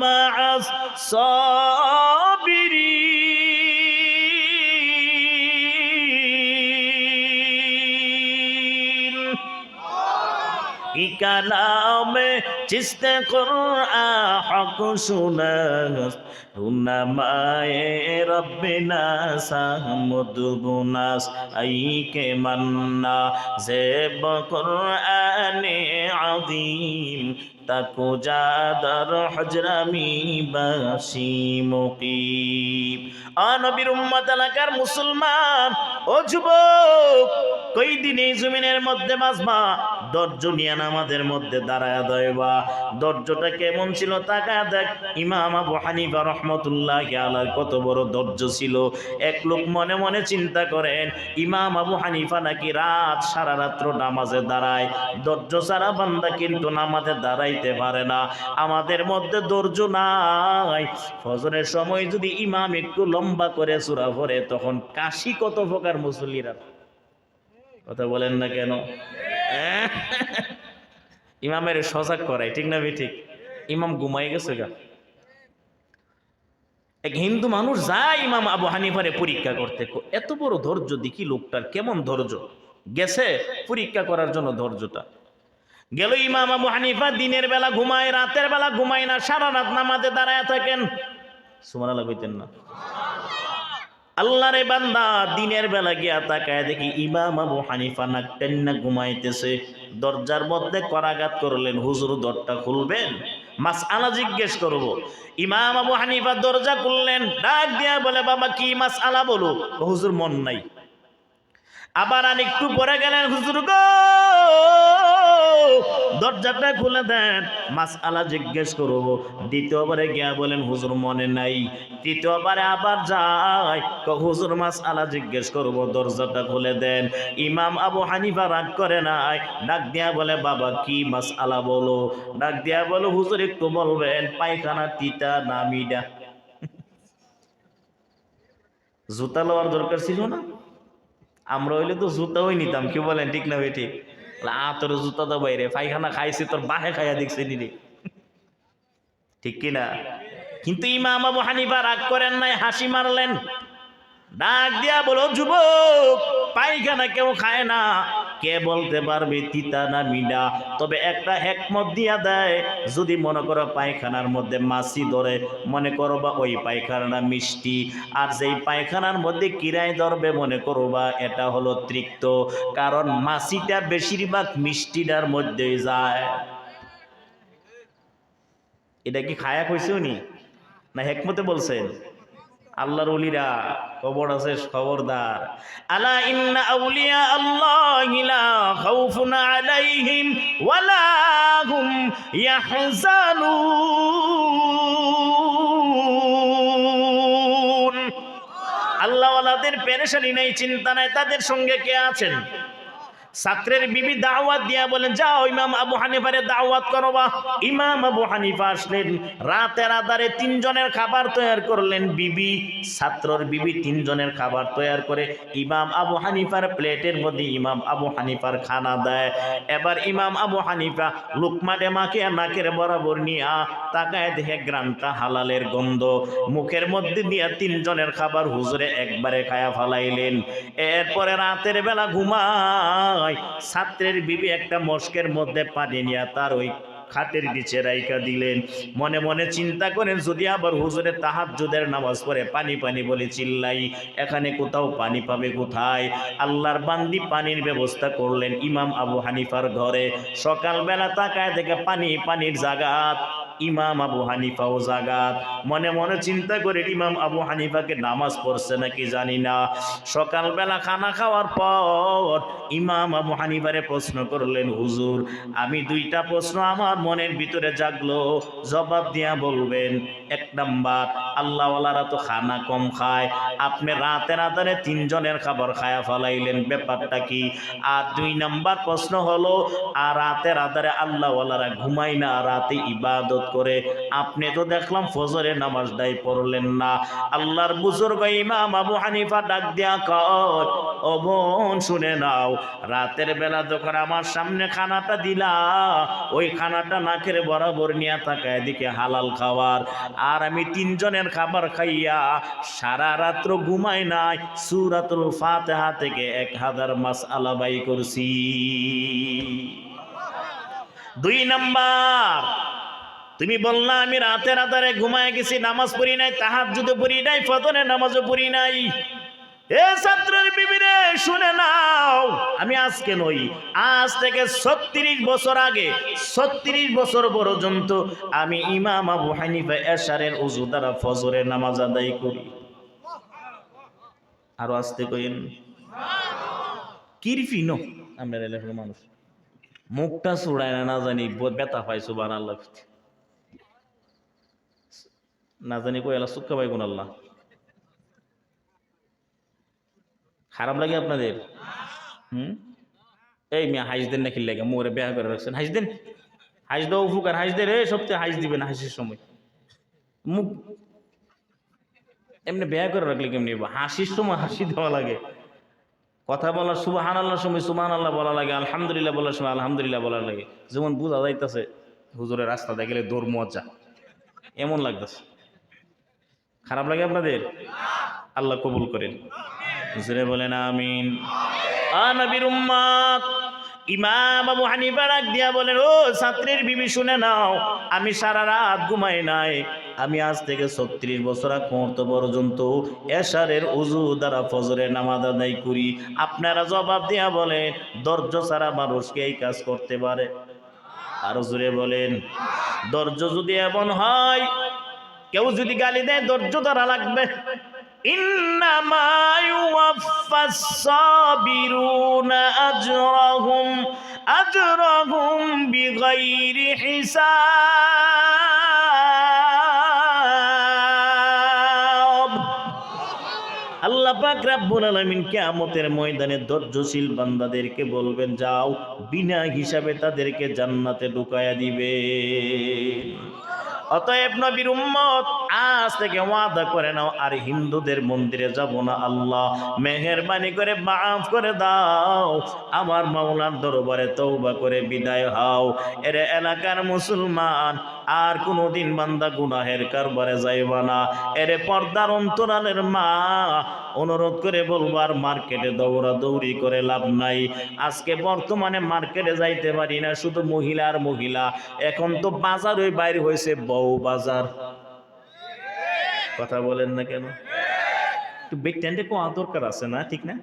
মা'আস-সাবিরিন। ই কালামে চিস্তে কুরআন হক শুনাস, রুনামায়ে রব্বিনা সাহমুদবুনাস, আইকে মান্না জেব কুরআনে আযীম, তাকু জাদার হজরামি বাসি মুকিম। নবীর উম্মত এলাকার মুসলমান ও যুবক, কই দিন এই জমিনের মধ্যে বাঁচবা, ধৈর্য নিয়ে নামাজের মধ্যে দাঁড়ায় দইবা। ধৈর্যটা কেমন ছিল তাকায় দেখ। ইমাম আবু হানিফা রাহমাতুল্লাহি আলাইহি কত বড় ধৈর্য ছিল। এক লোক মনে মনে চিন্তা করেন, ইমাম আবু হানিফা নাকি রাত সারা রাত্র নামাজে দাঁড়ায়, ধৈর্য ছাড়া বান্দা কিন্তু নামাজে দাঁড়াইতে পারে না। আমাদের মধ্যে ধৈর্য নাই। ফজরের সময় যদি ইমাম একটু লম্বা করে সূরা পড়ে, তখন কাশি কত প্রকার মুসল্লিরা। কথা বলেন না কেন? ইমামের সজাগ করায়, ঠিক না ঠিক? ইমাম ঘুমাই গেছে গা। এক হিন্দু মানুষ যায় ইমাম আবু হানিফারে পরীক্ষা করতে, এত বড় ধৈর্য দেখি লোকটার, কেমন ধৈর্য, গেছে পরীক্ষা করার জন্য। ধৈর্যটা গেল। ইমাম আবু হানিফা দিনের বেলা ঘুমায়, রাতের বেলা ঘুমায় না, সারা রাত নামাজে দাঁড়ায় থাকেন। সুবহানাল্লাহ কইতেন না? আল্লাহরে বান্দা দিনের বেলা গিয়া তাকায় দেখি ইমাম আবু হানিফা নাক টেন্না ঘুমাইতেছে। দরজার মধ্যে করাঘাত করলেন, হুজুর দরজা খুলবেন, মাসআলা জিজ্ঞেস করব। ইমাম আবু হানিফা দরজা খুললেন, ডাক দিয়া বলে, বাবা কি মাসআলা বলো? হুজুর মন নাই। আবার আরেকটু পরে গেলেন, হুজুর গো দরজাটা খুলে দেন, মাসআলা জিজ্ঞেস করব। দ্বিতীয়বারে গিয়া বলেন, হুজুর মনে নাই। তৃতীয়বারে আবার যায়, হুজুর মাসআলা জিজ্ঞেস করব, দরজাটা খুলে দেন। ইমাম আবু হানিফা রাগ করে নাই, ডাক দিয়া বলে, বাবা কি মাসআলা বলো? ডাক দিয়া বলো, হুজুর একটু বলবেন পায়খানা তিতা না মিডা? জুতা লওয়ার দরকার ছিল না? আমরা হইলে তো জুতাও নিতাম, কি বলেন? ঠিক না ভাই? ঠিক। তোর জুতা তো বাইরে, পায়খানা খাইছে তোর বাহে খাইয়া দেখছে নি, ঠিক কিনা? কিন্তু ইমাম আবু হানিফা রাগ করেন নাই, হাসি মারলেন, ডাক দিয়া বলো, যুবক পায়খানা কেউ খায় না, কে বলতে পারবে তিতা না মিডা? তবে একটা হেকমত দিয়া দেয়, যদি মনে করো পায়খানার মধ্যে মাছি ধরে, মনে করো বা ওই পায়খানা মিষ্টি, আর যেই পায়খানার মধ্যে কিরায় ধরবে, মনে করো বা এটা হলো তৃপ্ত, কারণ মাছিটা বেশিরভাগ মিষ্টিটার মধ্যেই যায়। এটা কি খায়া কইছে উনি না হেকমতে বলছেন? আল্লাহর ওলিরা খবর আছে, খবরদার। আলা ইন্না আউলিয়া আল্লাহি লা খাউফুন আলাইহিম ওয়ালা হুম ইয়াহজানুন। আল্লাহ ওয়ালাদের পেরেশানি নাই, চিন্তা নাই। তাদের সঙ্গে কে আছেন? ছাত্রের বিবি দাওয়াত দিয়া বলেন, যাও ইমাম আবু হানিফারে দাওয়াত করবা। ইমাম আবু হানিফা আসলেন, রাতের আধারে 3 জনের খাবার তৈরি করলেন। বিবি, ছাত্রর বিবি 3 জনের খাবার তৈরি করে ইমাম আবু হানিফার প্লেটের মধ্যে ইমাম আবু হানিফার খানা দেয়। এবার ইমাম আবু হানিফা লুকমাটে মাকে নাকের বরাবর নিয়া তাকায়, দেখে গ্রামটা হালালের গন্ধ। মুখের মধ্যে দিয়া 3 জনের খাবার হুজুরে একবারে খায়া ফালাইলেন। এরপরে রাতের বেলা ঘুমায়। ছাত্রের বিবি একটা মশকের মধ্যে পানি নিয়ে তার ওই খাটের নিচে রাইখা দিলেন। মনে মনে চিন্তা করেন, যদি আবার হুজুরে তাহাজ্জুদের নামাজ পড়ে পানি পানি বলে চিল্লাই, এখানে কোথাও পানি পাবে কোথায়? আল্লাহর বান্দি পানির ব্যবস্থা করলেন ইমাম আবু হানিফার ঘরে। সকালবেলা তাকায় দেখে পানি, পানির জাগাত। ইমাম আবু হানিফাও জাগাত। মনে মনে চিন্তা করে ইমাম আবু হানিফাকে নামাজ পড়ছে নাকি জানি না। সকালবেলা খানা খাওয়ার পর ইমাম আবু হানিফারে প্রশ্ন করলেন, হুজুর আমি 2টা প্রশ্ন আমার মনের ভিতরে জাগলো, জবাব দিয়া বলবেন। 1 নাম্বার, আল্লাহওয়ালারা তো খানা কম খায়, আপনি রাতের আধারে 3 জনের খাবার খায়া ফেলাইলেন, ব্যাপারটা কি? আর 2 নাম্বার প্রশ্ন হলো, আর রাতের আধারে আল্লাহওয়ালারা ঘুমায় না, রাতে ইবাদত করে, আপনি তো দেখলাম ফজরের নামাজটাই পড়লেন না। আল্লাহর বুজুর্গ ইমাম আবু হানিফা ডাক দিয়া কয়, ও বোন শুনে নাও, রাতের বেলা যখন আমার সামনে খানাটা দিলা, ওই খানাটা নাকের বরাবর নিয়ে তাকায় দিকে হালাল খাবার, আর আমি 3 জনের খাবার খাইয়া সারা রাত্র ঘুমাই নাই, সূরাতুল ফাতিহা থেকে 1000 মাসআলা বাই করছি। 2 নাম্বার, তুমি বললা আমি রাতের আধারে ঘুমায় গেছি, নামাজ পড়ি নাই, তাহাজ্জুদ পড়ি নাই, ফজরের নামাজও পড়ি নাই। এ ছাত্রের বিবিরে শুনে নাও, আমি আজকে নই, আজ থেকে 36 বছর আগে, 36 বছর পর্যন্ত আমি ইমাম আবু হানিফা এশারের ওযু দ্বারা ফজরের নামাজ আদায় করি। আরো আস্তে কইন, কিরফিনো আমরা এলাকার মানুষ মুখটা ছুড়ায় না জানি ব্যথা পাই, সুবহানাল্লাহ না জানি কই আল্লাহ সুক্কা পাই কোন আল্লাহ। খারাপ লাগে আপনাদের? এই মিয়া হাইজ দেন না, খিল লাগে মোরে বেয়া করে রাখছেন, হাইজ দেন, হাইজ দাও ফুকার, হাইজ দেন, এই সপ্তাহে হাইজ দিবেন হাসির সময়। মুখ এমনি বেয়া করে রাখলে কেমনি? হাসির সময় হাসি দেওয়া লাগে, কথা বলার সুবহানাল্লাহর সময় সুবহানাল্লাহ বলা লাগে, আলহামদুলিল্লাহ বলার সময় আলহামদুলিল্লাহ বলার লাগে। যেমন বোঝা যাইতেছে হুজুরের রাস্তা দেখলে দৌড় মজা এমন লাগতেছে। খারাপ লাগে আপনাদের? আল্লাহ কবুল করেন। হুজুরে বলেন আমিন। নবীর উম্মত ইমাম আবু হানিফা ডাক দিয়া বলেন, ও ছাত্রের বিবি শুনে নাও, আমি সারা রাত ঘুমাই নাই, আমি আজ থেকে 36 বছর আগ মুহূর্ত পর্যন্ত এশারের ওযু দ্বারা ফজরের নামাজ আদায় করি। আপনারা জবাব দিয়া বলেন, ধৈর্য ছাড়া মানুষকে এই কাজ করতে পারে? আরো জোরে বলেন। ধৈর্য যদি এমন হয়, কেউ যদি গালি দেয় ধৈর্য ধরা লাগবে। ইন্নামা ইউওয়াফাস সাবিরুনা আজরাহুম বিগাইরি হিসাব। আল্লাহ পাক রব্বুল আলামিন কিয়ামতের ময়দানে ধৈর্যশীল বান্দাদেরকে বলবেন, যাও, বিনা হিসাবে তাদেরকে জান্নাতে ঢুকায়া দিবে। অতএব নবীর উম্মত আজ থেকে ওয়াদা করে নাও, আর হিন্দুদের মন্দিরে যাব না। আল্লাহ মেহেরবানি করে মাফ করে দাও, আমার মাওলার দরবারে তওবা করে বিদায় হও। এর এলাকার মুসলমান আর কোনোদিন বান্দা গুনাহের কারবারে যাইবা না। এর পর্দার অন্তরালের মা অনুরোধ করে বলবার, মার্কেটে দৌড়াদৌড়ি করে লাভ নাই। আজকে বর্তমানে মার্কেটে যাইতে পারি না, শুধু মহিলা আর মহিলা। এখন তো বাজার ওই বাইরে হয়েছে বউ বাজার। কথা বলেন না কেন? একটু বেকটেন্ডে কোয়া দরকার আছে না? ঠিক না?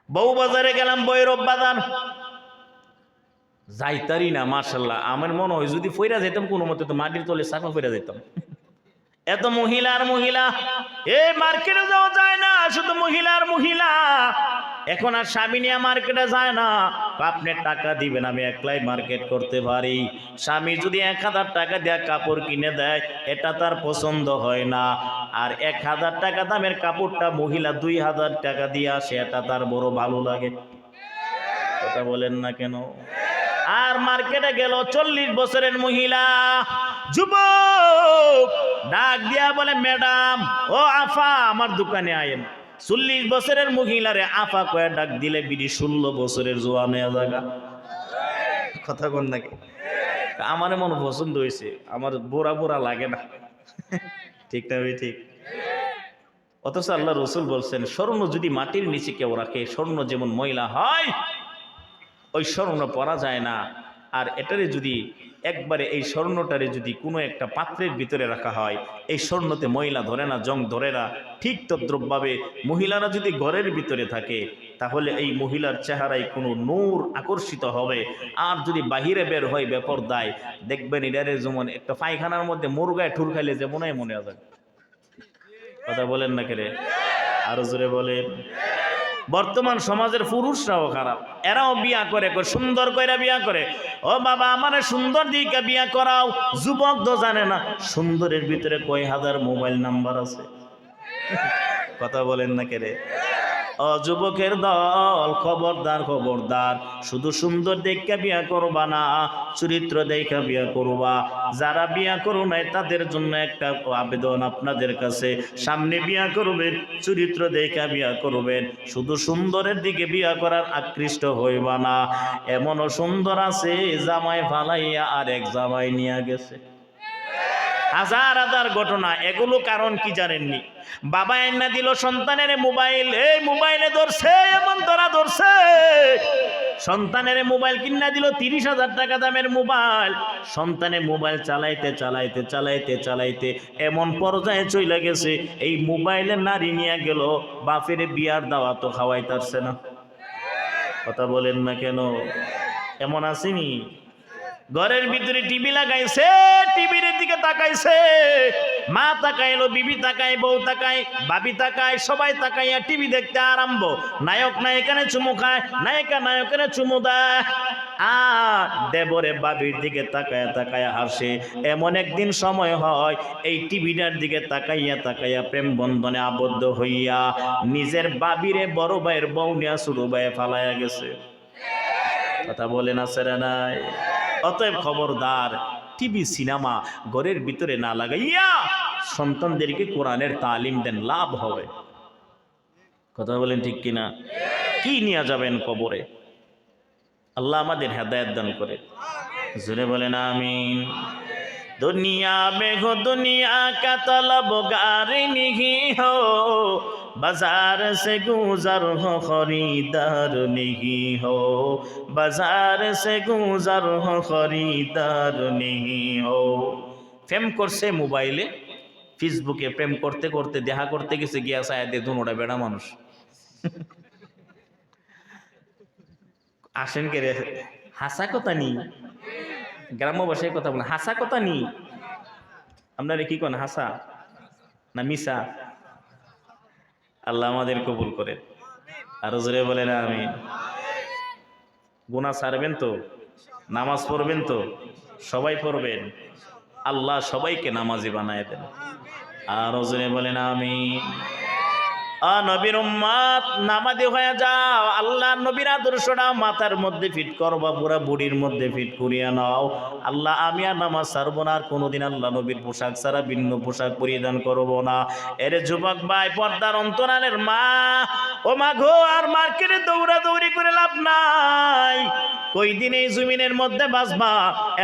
বউ বাজারে গেলাম, বৈরব বাজার যাইতারি না। মাশাআল্লাহ, আমার মনে হয় যদি ফইরা যেতাম কোনো মতে তো মাটির তলে সাফা ফইরা যেতাম। এত মহিলা আর মহিলা। এই মার্কেটে যাওয়া যায় না, শুধু মহিলার মহিলা। এখন আর স্বামী নিয়ে মার্কেটে যায় না, আপনি টাকা দিবেন আমি একলাই মার্কেট করতে পারি। স্বামী যদি 1000 টাকা দিয়ে কাপড় কিনে দেয়, এটা তার পছন্দ হয় না। আর 1000 টাকা দামের কাপড়টা মহিলা 2000 টাকা দিয়ে আসে, এটা তার বড় ভালো লাগে। কথা বলেন না কেন? আর মার্কেটে গেল 40 বছরের মহিলা, যুবক, ডাক দিয়া বলে, ম্যাডাম, ও আফা, আমার দোকানে আয়েন। 40 বছরের মহিলারে আফা কয়ে ডাক দিলে বিডি 16 বছরের জোয়ান হয়ে জায়গা। কথা বল নাকি? আমার মনে পছন্দ হয়েছে, আমার বোরা বোরা লাগে না। ঠিক না ভাই? ঠিক। অথচ আল্লাহ রসুল বলছেন, স্বর্ণ যদি মাটির নিচে কেউ রাখে, স্বর্ণ যেমন ময়লা হয়, ওই স্বর্ণ পরা যায় না। আর এটারে যদি একবারে, এই স্বর্ণটারে যদি কোনো একটা পাত্রের ভিতরে রাখা হয়, এই স্বর্ণতে ময়লা ধরে না, জং ধরে না। ঠিক তদ্রুপভাবে মহিলারা যদি ঘরের ভিতরে থাকে, তাহলে এই মহিলার চেহারায় কোনো নূর আকর্ষিত হবে। আর যদি বাহিরে বের হয় বেপরদায়, দেখবেন এটারে যেমন একটা পায়খানার মধ্যে মুরগায় ঠুর খাইলে যেমন মনে হয়। কথা বলেন না কেরে? আরো জোরে বলেন। বর্তমান সমাজের পুরুষরাও খারাপ, এরাও বিয়া করে, সুন্দর করে বিয়া করে। ও বাবা, আমার সুন্দর দিকে বিয়া করাও। যুবক তো জানে না সুন্দরের ভিতরে কয় হাজার মোবাইল নাম্বার আছে। কথা বলেন না কেরে? ও যুবকের দল, খবরদার খবরদার, শুধু সুন্দর দেখে বিয়া করবা না, চরিত্র দেখে বিয়া করবা। যারা বিয়া করো নাই তাদের জন্য একটা আবেদন আপনাদের কাছে, সামনে বিয়া করবেন চরিত্র দেখে বিয়া করবেন, শুধু সুন্দরের দিকে বিয়া করার আকৃষ্ট হইবা না। এমনও সুন্দর আছে জামাই ফালাইয়া আরেক জামাই নিয়ে গেছে। হাজার হাজার ঘটনা। এগুলো কারণ কি জানেননি? বাবা এনে দিল সন্তানের মোবাইল, এই মোবাইলে ধরছে, এমন ধরছে। সন্তানের মোবাইল কিনে দিল 30,000 টাকা দামের মোবাইল। সন্তানের মোবাইল চালাইতে চালাইতে চালাইতে চালাইতে এমন পর্যায়ে চলে গেছে, এই মোবাইলে নারী নিয়ে গেল, বাপের বিয়ার দাওয়াত তো খাওয়াইতারছে না। কথা বলেন না কেন? এমন আসেনি? ঘরের ভিতরে টিভি লাগাইছে, টিভির দিকে তাকাইছে, মা তাকাইলো, বিবি তাকায়, বউ তাকায়, ভাবি তাকায়, সবাই তাকাইয়া টিভি দেখতে আরম্ভ। নায়ক নায়িকানে চুমু খায়, নায়িকা নায়কের চুমু দেয়, আর দেবরে বাবির দিকে তাকায়া তাকায়া হাসে। এমন একদিন সময় হয়, এই টিভিটার দিকে তাকাইয়া তাকাইয়া প্রেম বন্ধনে আবদ্ধ হইয়া নিজের বাবিরে বড় ভাইয়ের বউ নিয়া ছোট ভাইয়ে ফালাইয়া গেছে। কথা বলেন আছে না নাই? অতএব খবরদার, টিভি সিনেমা ঘরের ভিতরে না লাগাইয়া সন্তানদেরকে কোরআনের তালিম দেন, লাভ হবে। কথা বলেন ঠিক কিনা? কি নিয়ে যাবেন কবরে? আল্লাহ আমাদের হেদায়েত দান করে। জোরে বলেন আমিন। दुनिया में हो दुनिया का तलबगार नहीं हो, बाजार से गुजर हो खरीदार नहीं हो, बाजार से गुजर हो खरीदार नहीं हो। প্রেম করছে মোবাইলে, ফেসবুকে প্রেম করতে করতে দেখা করতে গেছে, গিয়া চায় দে দুনোটা বেড়া মানুষ। আসেন কে রে, হাসা কথা নি, গ্রাম্য ভাষায় কথা বলেন, হাসা কথা নি। আপনারা কি কোন, হাসা না মিশা? আল্লাহ আমাদের কবুল করেন। আরো জোরে বলেন আমিন। গুনাহ ছাড়বেন তো, নামাজ পড়বেন তো, সবাই পড়বেন। আল্লাহ সবাইকে নামাজি বানায় দেন। আরো জোরে বলেন আমিন। নবীর উম্মত, নামাজি হয়ে যাও। আল্লাহ নবীর আদর্শটা মাথার মধ্যে ফিট করবা, পুরা বুড়ির মধ্যে ফিট করিয়া নাও। আল্লাহ আমি আর নামাজ ছাড়বো না, আর কোনোদিন আল্লাহ নবীর পোশাক ছাড়া ভিন্ন পোশাক পরিধান করবো না। এর যুবক ভাই, পর্দার অন্তরালের মা, ও মা গো, আর মার্কেটে দৌড়াদৌড়ি করে লাভ নাই। কই দিন এই জমিনের মধ্যে বাঁচবা,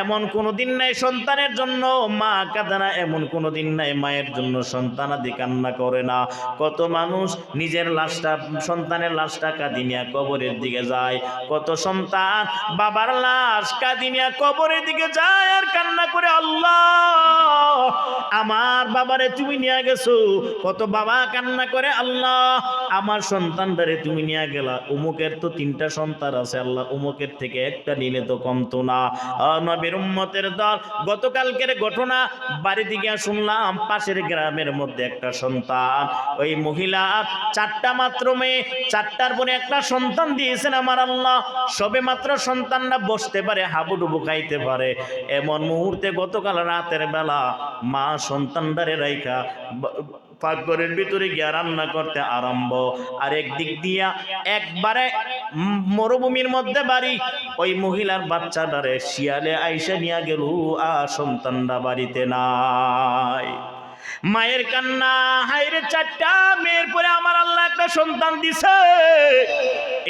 এমন কোনো দিন নাই সন্তানের জন্য মা কাঁদে না, এমন কোনো দিন নাই মায়ের জন্য সন্তানাদি কান্না করে না। কত মানুষ নিজের লাশটা, সন্তানের লাশটা কাঁদিনিয়া কবরের দিকে যায়, কত সন্তান বাবার লাশ কাঁদিনিয়া কবরের দিকে যায় আর কান্না করে, আল্লাহ আমার বাবারে তুমি নিয়ে গেছো। কত বাবা কান্না করে, আল্লাহ আমার সন্তানটারে তুমি নিয়ে গেলা, অমুকের তো 3টা সন্তান আছে, আল্লাহ অমুকের থেকে একটা নিলে তো কমতো না। নবীর উম্মতের দল, গতকালকের ঘটনা, বাড়ি থেকে শুনলাম পাশের গ্রামের মধ্যে একটা সন্তান, ওই মহিলা 4টা মাত্র মেয়ে, 4টার পরে একটা সন্তান দিয়েছেন আমার আল্লাহ। সবে মাত্র সন্তানরা বসতে পারে, হাবুডুবু খাইতে পারে, এমন মুহূর্তে গতকাল রাতের বেলা মা সন্তানটারে রাইখা পাকঘরের ভিতরে গিয়া রান্না করতে আরম্ভ। আর একদিক দিয়া একবারে মরুভূমির মধ্যে বাড়ি, ওই মহিলার বাচ্চাটারে শিয়ালে আইসা নিয়ে গেল, আর সন্তানরা বাড়িতে নাই। মায়ের কান্না, হায়রে 4টা মেয়ের পরে আমার আল্লাহ একটা সন্তান দিছে,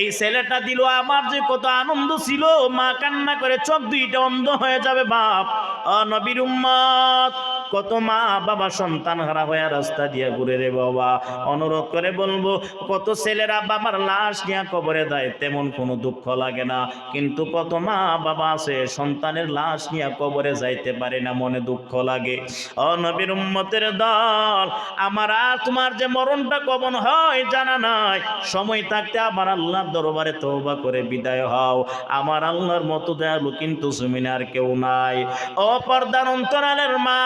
এই ছেলেটা দিল, আমার যে কত আনন্দ ছিল। মা কান্না করে চোখ 2টা অন্ধ হয়ে যাবে বাপ। নবীর উম্মত, কত মা বাবা সন্তান হারা হয়ে রাস্তা দিয়ে ঘুরে রে বাবা। অনুরোধ করে বলবো, কত ছেলেরা বাবার লাশ নিয়ে কবরে দেয়, তেমন কোনো দুঃখ লাগে না, কিন্তু কত মা বাবা আছে সন্তানের লাশ নিয়ে কবরে যাইতে পারে না, মনে দুঃখ লাগে। নবীর উম্মতের দল, আমার আর তোমার যে মরণটা কখন হয় জানা নাই, সময় থাকতে আমার আল্লাহর দরবারে তওবা করে বিদায় হও। আমার আল্লাহর মতো দয়ালু কিন্তু জমিনে আর কেউ নাই। ও পর্দার অন্তরালের মা,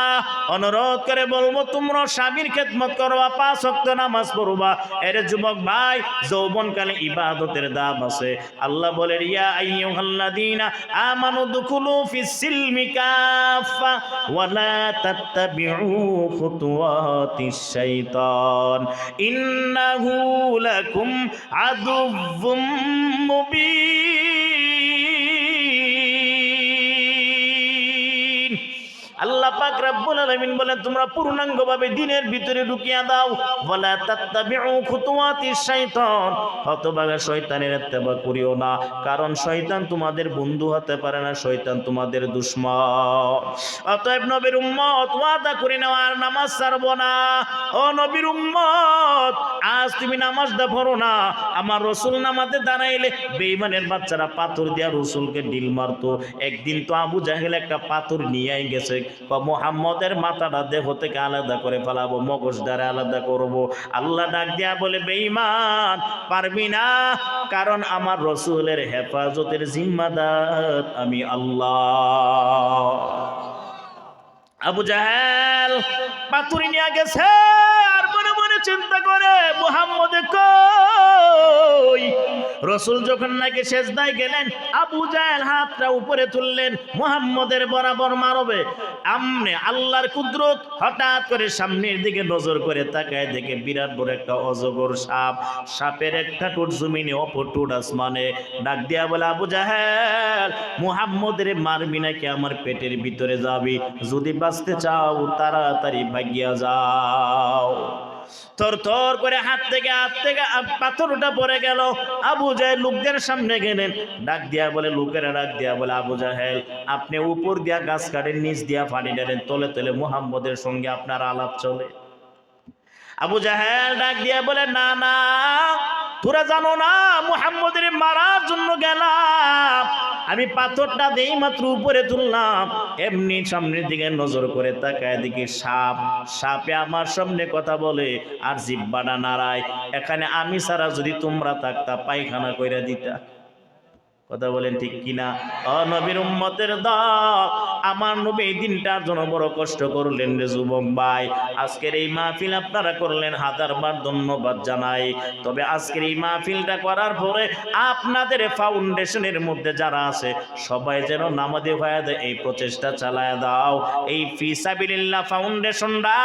অনুরোধ করে বলবো, তোমরা স্বামীর খেদমত করবা, 5 ওয়াক্ত নামাজ পড়বা। এর যুবক ভাই, যৌবনকালে ইবাদতের দাম আছে। আল্লাহ বলে, ইয়া আইয়ুহাল্লাযীনা আমানু দুখুলু ফিস সিলমি কাফা ওয়া লা তাত্তাবিউ খুতুওয়াতিশ শাইতান ইন্নাহু লাকুম আদুউম মুবিন। আল্লাহ পাক রব্বুল আলামিন বলেন, তোমরা পূর্ণাঙ্গভাবে দ্বীনের ভিতরে ঢুকিয়া দাও। ওয়ালা তাত্তাবিউ খুতুওয়াতিশ শাইতান, হতভাগা শয়তানের ইত্তেবা করিও না, কারণ শয়তান তোমাদের বন্ধু হতে পারে না, শয়তান তোমাদের দুশমন। অতএব নবীর উম্মত, ওয়াদা করে নাও আর নামাজ ছাড়বো না। ও নবীর উম্মত, আজ তুমি নামাজটা পড়ো না। আমার রাসূল নামাজে দাঁড়াইলে বেঈমানের বাচ্চারা পাথর দিয়া রাসূলকে ঢিল মারতো। একদিন তো আবু জাহেল একটা পাথর নিয়েই গেছে, মুহাম্মদের মাথাটা দেহ থেকে আলাদা করে ফেলাবো, মগজ দ্বারা আলাদা করব। আল্লাহ ডাক দিয়া বলে, বেঈমান, পারবি না, কারণ আমার রাসূলের হেফাজতের জিম্মাদার আমি আল্লাহ। আবু জাহেল পাথর নিয়ে গেছে, আর মনে মনে চিন্তা করে, মুহাম্মদ কই? রাসূল যখন নাকি সেজদায় গেলেন, আবু জাহেল হাতটা উপরে তুললেন, মুহাম্মদের বরাবর মারবে। আমনে আল্লাহর কুদরত, হঠাৎ করে সামনের দিকে নজর করে তাকায়, দেখে বিরাট বড় একটা অজগর সাপ। সাপের একটা ঠোঁট জমিনে, অপর ঠোঁট আসমানে। ডাক দিয়া বলে, আবু জাহেল, মুহাম্মদের মারবি নাকি আমার পেটের ভিতরে যাবি? যদি বাঁচতে চাও তাড়াতাড়ি ভাগিয়া যাও। থর থর করে হাত থেকে পাথরটা পড়ে গেল। আবু জাহেল লোকদের সামনে গেলেন, ডাক দিয়া বলে, লোকেরা ডাক দিয়া বলে, আবু জাহেল, আপনি উপর দিয়া গাছ কাটেন, নিচ দিয়া পানি ঢালেন, তলে তলে মুহাম্মদের সঙ্গে আপনার আলাপ চলে। আবু জাহেল ডাক দিয়া বলে, না না, তোরা জানো না, মুহাম্মদের মারার জন্য গেলাম। আমি পাথরটা দেই মাত্র উপরে তুললাম, এমনি সামনের দিকে নজর করে তাকায়, দেখি সাপ। সাপে আমার সামনে কথা বলে আর জিহ্বাটা নাড়ায়। এখানে আমি ছাড়া যদি তোমরা থাকতা, পায়খানা কইরা দিতা। কথা বলেন ঠিক কিনা? নবীর উম্মতের দল, আমার নবী এই দিনটার জন্য বড় কষ্ট করলেন রে যুবক ভাই। আজকের এই মাহফিল আপনারা করলেন, হাজারবার ধন্যবাদ জানাই। তবে আজকের এই মাহফিলটা করার পরে আপনাদের ফাউন্ডেশনের মধ্যে যারা আছে, সবাই যেন নামাজি হয়ে দেয়, এই প্রচেষ্টা চালায় দাও। এই ফিসাবিলিল্লাহ ফাউন্ডেশনটা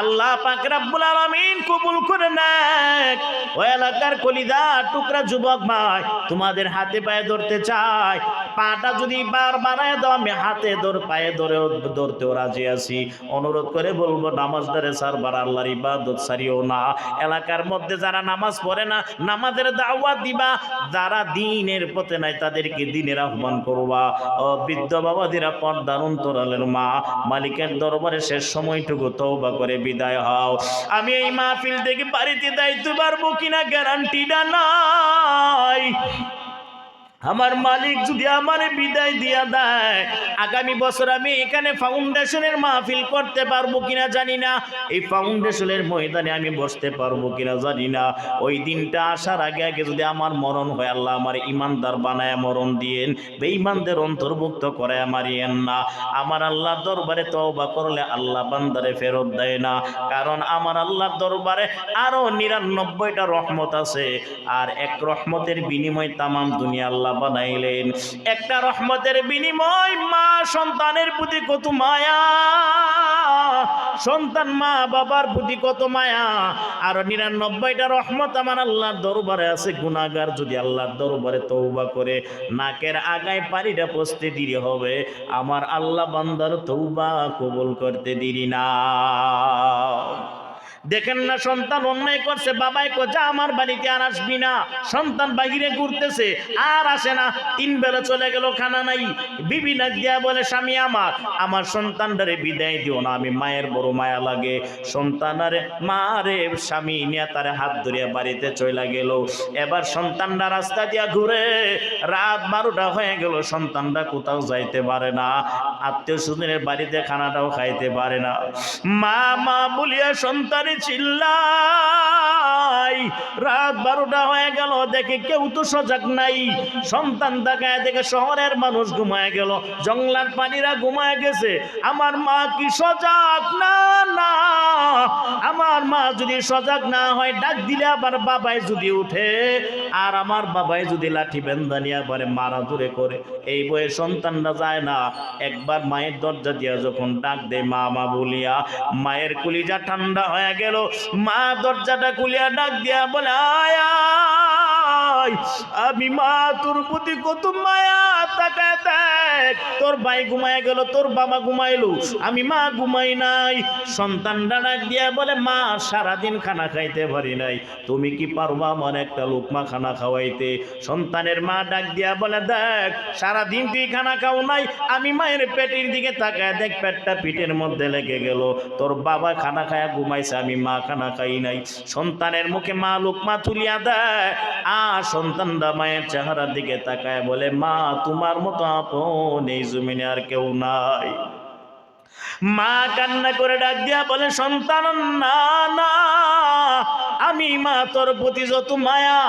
আল্লাহ পাক রব্বুল আলামিন কবুল করে নেক। ওই এলাকার কলিজা টুকরা যুবক ভাই, তোমাদের হাতে পায়ে ধরতে চাই, পাটা যদি বার বাড়ায় দাও, আমি হাতে ধর, পায়ে ধরে ধরতেও রাজি আছি। অনুরোধ করে বলবো, নামাজদারে সারবার, আল্লাহর ইবাদত সারিও না। এলাকার মধ্যে যারা নামাজ পড়ে না, নামাজের দাওয়াত দিবা। যারা দ্বীনের পথে নাই, তাদেরকে দ্বীনের আহ্বান করবা। ও বৃদ্ধ বাবাদিরা, পর্দার অন্তরালের মা, মালিকের দরবারে শেষ সময়টুকু তওবা করে বিদায় হও। আমি এই মাহফিল থেকে বাড়িতে যাইতে পারবো কিনা গ্যারান্টিটা নাই। আমার মালিক যদি আমারে বিদায় দিয়া দেয়, আগামী বছর আমি এখানে ফাউন্ডেশনের মাহফিল করতে পারবো কিনা জানি না, এই ফাউন্ডেশনের ময়দানে আমি বসতে পারবো কিনা জানি না। ওই দিনটা আসার আগে আগে যদি আমার মরণ হয়, আল্লাহ আমার ইমানদার বানায় মরণ দিয়েন, বেঈমানদের অন্তর্ভুক্ত করে মারিয়েন না। আমার আল্লাহর দরবারে তওবা করলে আল্লাহ বান্দারে ফেরত দেয় না, কারণ আমার আল্লাহর দরবারে আরো 99টা রহমত আছে, আর এক রহমতের বিনিময় তামাম দুনিয়া আল্লাহ বানাইলেন। একটা রহমতের বিনিময় মা সন্তানের প্রতি কত মায়া, সন্তান মা বাবার প্রতি কত মায়া, আর 99টা রহমত আমার আল্লাহর দরবারে আছে। গুনাহগার যদি আল্লাহর দরবারে তওবা করে নাকের আগায় পানিটা পৌঁছতে দেরি হবে, আমার আল্লাহ বান্দার তওবা কবুল করতে দেরি না। দেখেন না, সন্তান অন্যায় করছে, বাবাই কো যা আমার বাড়িতে আর আসবি না। সন্তান বাহিরে ঘুরতেছে, আর আসে না, 3 বেলা চলে গেল, খানা নাই। বিবি ডাক দিয়া বলে, স্বামী আমার সন্তানটারে বিদায় দিও না, আমি মায়ের বড় মায়া লাগে। সন্তানারে মারে স্বামী নিয়ে তারে হাত ধরিয়া বাড়িতে চলে গেল। এবার সন্তানটা রাস্তা দিয়া ঘুরে, রাত 12টা হয়ে গেল, সন্তানটা কোথাও যাইতে পারে না, আত্মীয় স্বজনের বাড়িতে খানাটাও খাইতে পারে না। মা মা বলিয়া সন্তানে চিল্লাই। রাত 12টা হয়ে গেল, দেখে কেউ তো সজাগ নাই। সন্তান তাকায় দেখে শহরের মানুষ ঘুমায় গেল, জঙ্গলার পানিরা ঘুমায় গেছে। আমার মা কি সজাগ? না না, আমার মা যদি সজাগ না হয়, ডাক দিলে আবার বাবাই যদি উঠে, আর আমার বাবাই যদি লাঠি বেন্দা নিয়ে আবার মারা দূরে করে, এই বয়ে সন্তানরা যায় না। একবার মায়ের দরজা দিয়া যখন ডাক দেয় মা মা বলিয়া, মায়ের কলিজা ঠান্ডা হয়ে গেল। মা দরজাটা খুলিয়া ডাক দিয়া বলে, আয় আয়, আমি মা তোর প্রতি কত মায়া, তাকায় দেখ, তোর ভাই ঘুমায় গেল, তোর বাবা ঘুমাইলো, আমি মা ঘুমাই নাই। সন্তানটা ডাক দিয়া বলে, মা সারাদিন খানা খাইতে পারি নাই, তুমি কি পারবা আমার একটা লোকমা খানা খাওয়াইতে? সন্তানের মা ডাক দিয়া বলে, দেখ সারাদিন তুই খানা খাও নাই, আমি মায়ের পেটের দিকে তাকায় দেখ, পেটটা পিঠের মধ্যে লেগে গেল, তোর বাবা খানা খায়া ঘুমাইছে, আমি মা খানা খাই নাই। সন্তানের মুখে মা লোকমা তুলিয়া দেয়, আর সন্তানটা মায়ের চেহারার দিকে তাকায় বলে, মা তোমার মতো আপন এই জমিনে আর কেউ নাই। মা কান্না করে ডাক দিয়া বলে, সন্তান না না, আমি মা তোর প্রতি যত মায়া,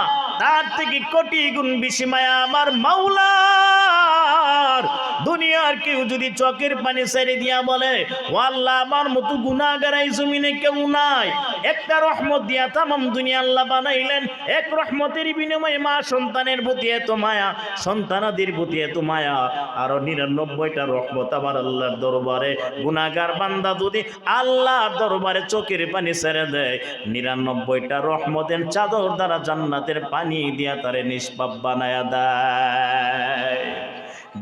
তার থেকে কোটি গুণ বেশি মায়া আমার মাওলার। দুনিয়ার কেউ যদি চোখের পানি ছেড়ে দিয়া বলে, ও আল্লাহ আমার মতো গুনাহগার এই জমিনে কেউ নাই, একটা রহমত দিয়া তামাম দুনিয়া আল্লাহ বানাইলেন। এক রহমতের বিনিময়ে মা সন্তানের প্রতি এত মায়া, সন্তানাদের প্রতি এত মায়া, আর 99টা রহমত আমার আল্লাহর দরবারে। গুনাহগার বান্দা যদি আল্লাহর দরবারে চোখের পানি ছেড়ে দেয়, 99টা রহমতের চাদর দ্বারা জান্নাতের পানি দিয়া তারে নিষ্পাপ বানায়া দেয়।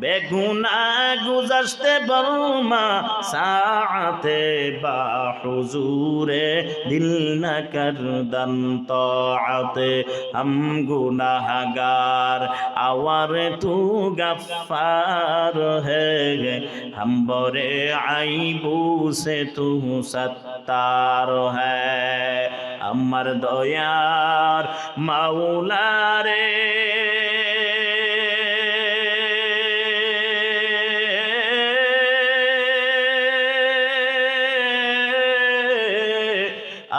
বেগুনা গুজারতে বলমা সাআতে বা হুজুরে দিল না করদন তাআতে, हम गुनाहगार और तू गफ्फार है, हम बरे आईबू से तू सत्तार है। আমার দয়ার মাওলা রে,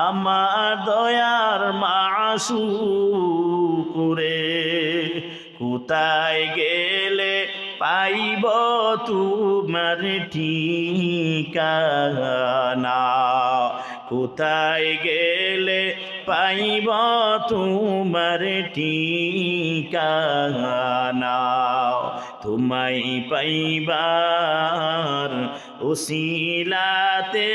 আমার দয়ার মাসুক রে, কোথায় গেলে পাইব তোমার ঠিকানা, কোথায় গেলে পাইব তোমার ঠিকানা, তোমায় পাইবার উসিলাতে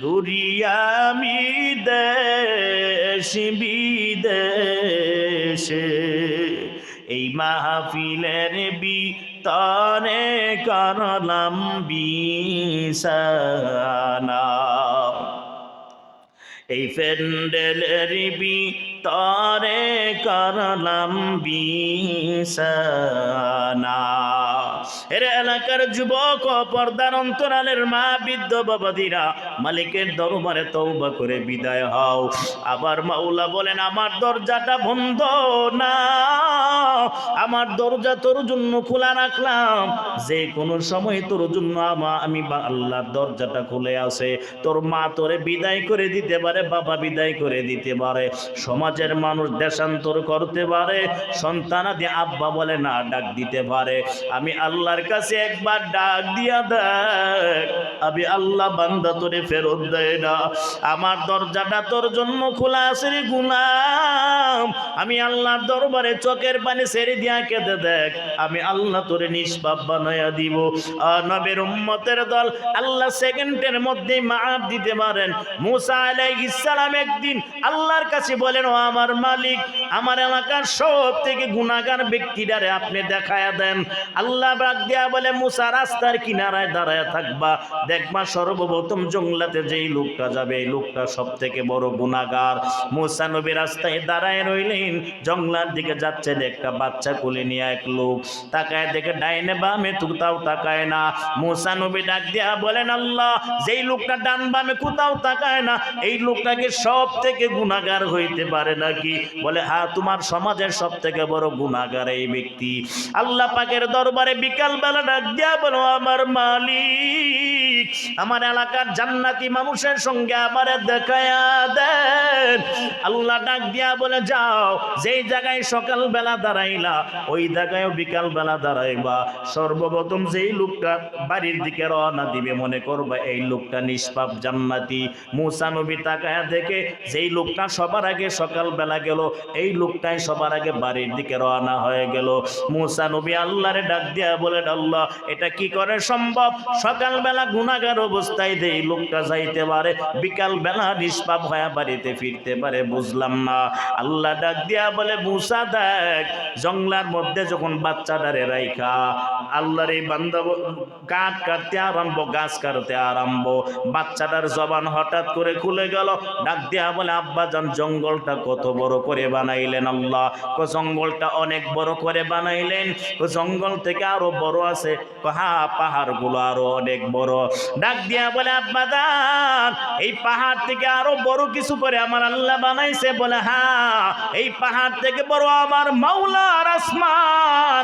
ঘুরিয়ামি দেশ বিদেশে, এই মাহফিলের ভিতরে করলাম বিছানা, এই প্যান্ডেলের ভিতরে করলাম বিছানা। এর এলাকার যুবক ও পর্দার অন্তরালের মা বৃদ্ধ বাবাদিরা মালিকের দরবারে তওবা করে বিদায় হও। আবার মাওলা বলেন আমার দরজাটা বন্ধ না, আমার দরজা তোর জন্য খোলা রাখলাম, যে কোনো সময় তোর জন্য আমি আল্লাহর দরজাটা খুলে আছে। তোর মা তোরে বিদায় করে দিতে পারে, বাবা বিদায় করে দিতে পারে, সমাজের মানুষ দেশান্তর করতে পারে, সন্তানাদি আব্বা বলে না ডাক দিতে পারে। আমি আল্লাহর কাছে একবার ডাক দিয়া দেখ, আমি আল্লাহ বান্দা তোরে ফেরত দেয় না। আমার দরজাটা তোর জন্য খোলা আছে রে গুলাম। আমি আল্লাহর দরবারে চোখের পানি ছেড়ে দিয়া কেঁদে দেখ, আমি আল্লাহ তোরে নিষ্পাপ বানায়া দিব। নবীর উম্মতের দল আল্লাহ সেকেন্ডের মধ্যে মাফ দিতে পারেন। মুসা আলাইহিস সালাম একদিন আল্লাহর কাছে বলেন, ও আমার মালিক, আমার এলাকার সব থেকে গুনাহগার ব্যক্তিটারে আপনি দেখায়া দেন। আল্লাহ ডাক দিয়া বলে, মুসা রাস্তার কিনারায় দাঁড়ায় থাকবা, দেখবা সর্বপ্রথম জঙ্গলাতে যেই লোকটা যাবে এই লোকটা সব থেকে বড় গুনাহগার। মুসা নবী রাস্তায় দাঁড়ায় রইলেন, জঙ্গলার দিকে যাচ্ছেন, একটা বাচ্চা কোলে নিয়ে এক লোক তাকায় দেখে ডাইনে বামে কোথাও তাকায় না। মুসা নবী ডাক দিয়া বলেন, আল্লাহ, যেই লোকটা ডান বামে কোথাও তাকায় না এই লোকটাকে সব থেকে গুনাহগার হইতে পারে নাকি? বলে হ্যাঁ, তোমার সমাজের সব থেকে বড় গুনাহগার এই ব্যক্তি। আল্লাহ পাকের দরবারে বিকাল বেলা ডাক দিয়া বলো, আমার মালিক, আমার এলাকার জান্নাতি মানুষের সঙ্গে আমারে দেখায়া দেন। আল্লাহ ডাক দিয়া বলে, যাও, যেই জায়গায় সকাল বেলা দাঁড়াইলা ওই জায়গায় বিকাল বেলা দাঁড়াইবা। সর্বপ্রথম যেই লোকটা বাড়ির দিকে রওনা দিবে মনে করবা এই লোকটা নিষ্পাপ জান্নাতি। মুসা নবী তাকায়া দেখে যেই লোকটা সবার আগে সকাল বেলা গেল এই লোকটাই সবার আগে বাড়ির দিকে রওনা হয়ে গেল। মুসা নবী আল্লাহরে ডাক দিয়া বলেন, আল্লাহ, এটা কি করে সম্ভব? সকাল বেলা গুনাহগার অবস্থায় এই লোকটা যাইতে পারে, বিকাল বেলা নিষ্পাপ হয়ে বাড়িতে ফিরতে পারে, বুঝলাম না। আল্লাহ ডাক দিয়া বলে, মুসা দেখ, জঙ্গলার মধ্যে যখন বাচ্চাটারে রাইখা আল্লাহর এই বান্দা কাঠ কাটতে আরম্ভ, গাছ কাটতে আরম্ভ, বাচ্চাটার জবান হঠাৎ করে খুলে গেল। ডাক দিয়া বলে, আব্বা জান, জঙ্গলটা কত বড় করে বানাইলেন আল্লাহ? জঙ্গলটা অনেক বড় করে বানাইলেন। জঙ্গল থেকে আরো বড় আছে? হ্যাঁ, পাহাড় গুলো আরো অনেক বড়। ডাক দিয়া বলে, আব্বা জান, এই পাহাড় থেকে আরো বড় কিছু করে আমার আল্লাহ বানাইছে? বলে হ্যাঁ, এই পাহাড় থেকে বড় আমার মাওলার আসমান,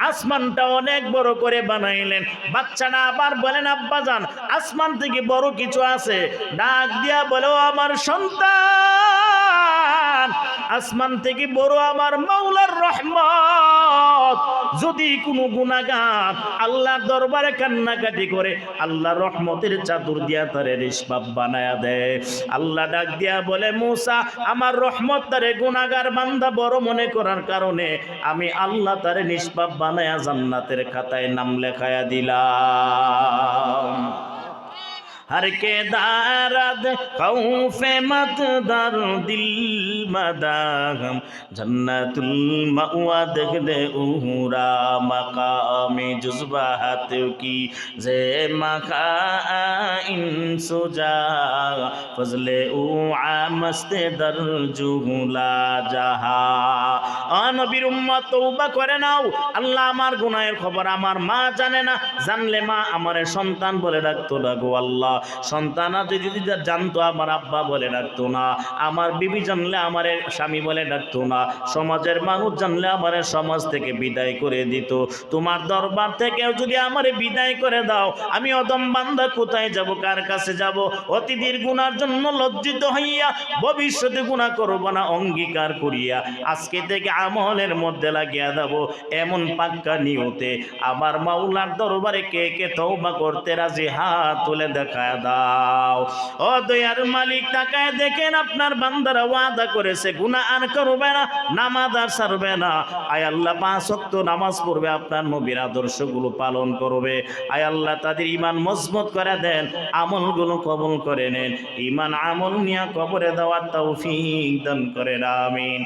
আসমানটা অনেক বড় করে বানাইলেন। বাচ্চাটা আবার বলেন, আব্বা জান, আসমান থেকে বড় কিছু আছে? ডাক দিয়া বলে, ও আমার সন্তান, আসমান থেকে বড় আমার মাওলার রহমত। যদি কোনো গুনাহগার আল্লাহর দরবারে কান্নাকাটি করে আল্লাহর রহমতের চাদর দিয়া তারে নিষ্পাপ বানায়া দেয়। আল্লাহ ডাক দিয়া বলে, মুসা, আমার রহমত তারে গুনাহগার বান্দা বড় মনে করার কারণে আমি আল্লাহ তারে নিষ্পাপ বানায়া জান্নাতের খাতায় নাম লেখায়া দিলাম। हर के दारद खौफे मत दर दिल मदागम जन्नतुल मअवा देखले उहुरा मकामे जुज़बात की जे मका इन सुजा फजले उ आमस्ते दर जुहुला जहा। নবীর উম্মত তওবা করে নাও। আল্লাহ আমার গুনাহের খবর আমার মা জানে না, জানলে মা আমারে সন্তান বলে ডাকতো না গো আল্লাহ। সন্তান যদি জানতো আমার আব্বা বলে ডাকতো না, আমার বিবি জানলে আমারে স্বামী বলে ডাকতো না, সমাজের মানুষ জানলে আমারে সমাজ থেকে বিদায় করে দিত। তোমার দরবার থেকেও যদি আমারে বিদায় করে দাও, আমি অদম বান্দা কোথায় যাব, কার কাছে যাব? অতীতের গুনার জন্য লজ্জিত হইয়া ভবিষ্যতে গুনাহ করব না অঙ্গীকার করিয়া আজকে থেকে আমলের মধ্যে লাগিয়া দেব, এমন পাক্কা নিয়তে আমার মাওলার দরবারে কে কে তওবা করতে রাজি? হাত তুলে দেখায় দাও। ও দয়ার মালিক, তাকায় দেখেন আপনার বান্দারা ওয়াদা করেছে গুনাহ আর করবে না, নামাজ আর ছাড়বে না। আয় আল্লাহ, 5 ওয়াক্ত নামাজ পড়বে, আপনার নবীর আদর্শগুলো পালন করবে। আয় আল্লাহ, তাদের ঈমান মজবুত করে দেন, আমলগুলো কবুল করে নেন, ঈমান আমল নিয়ে কবরে দেওয়ার তৌফিক দান করেন, আমিন।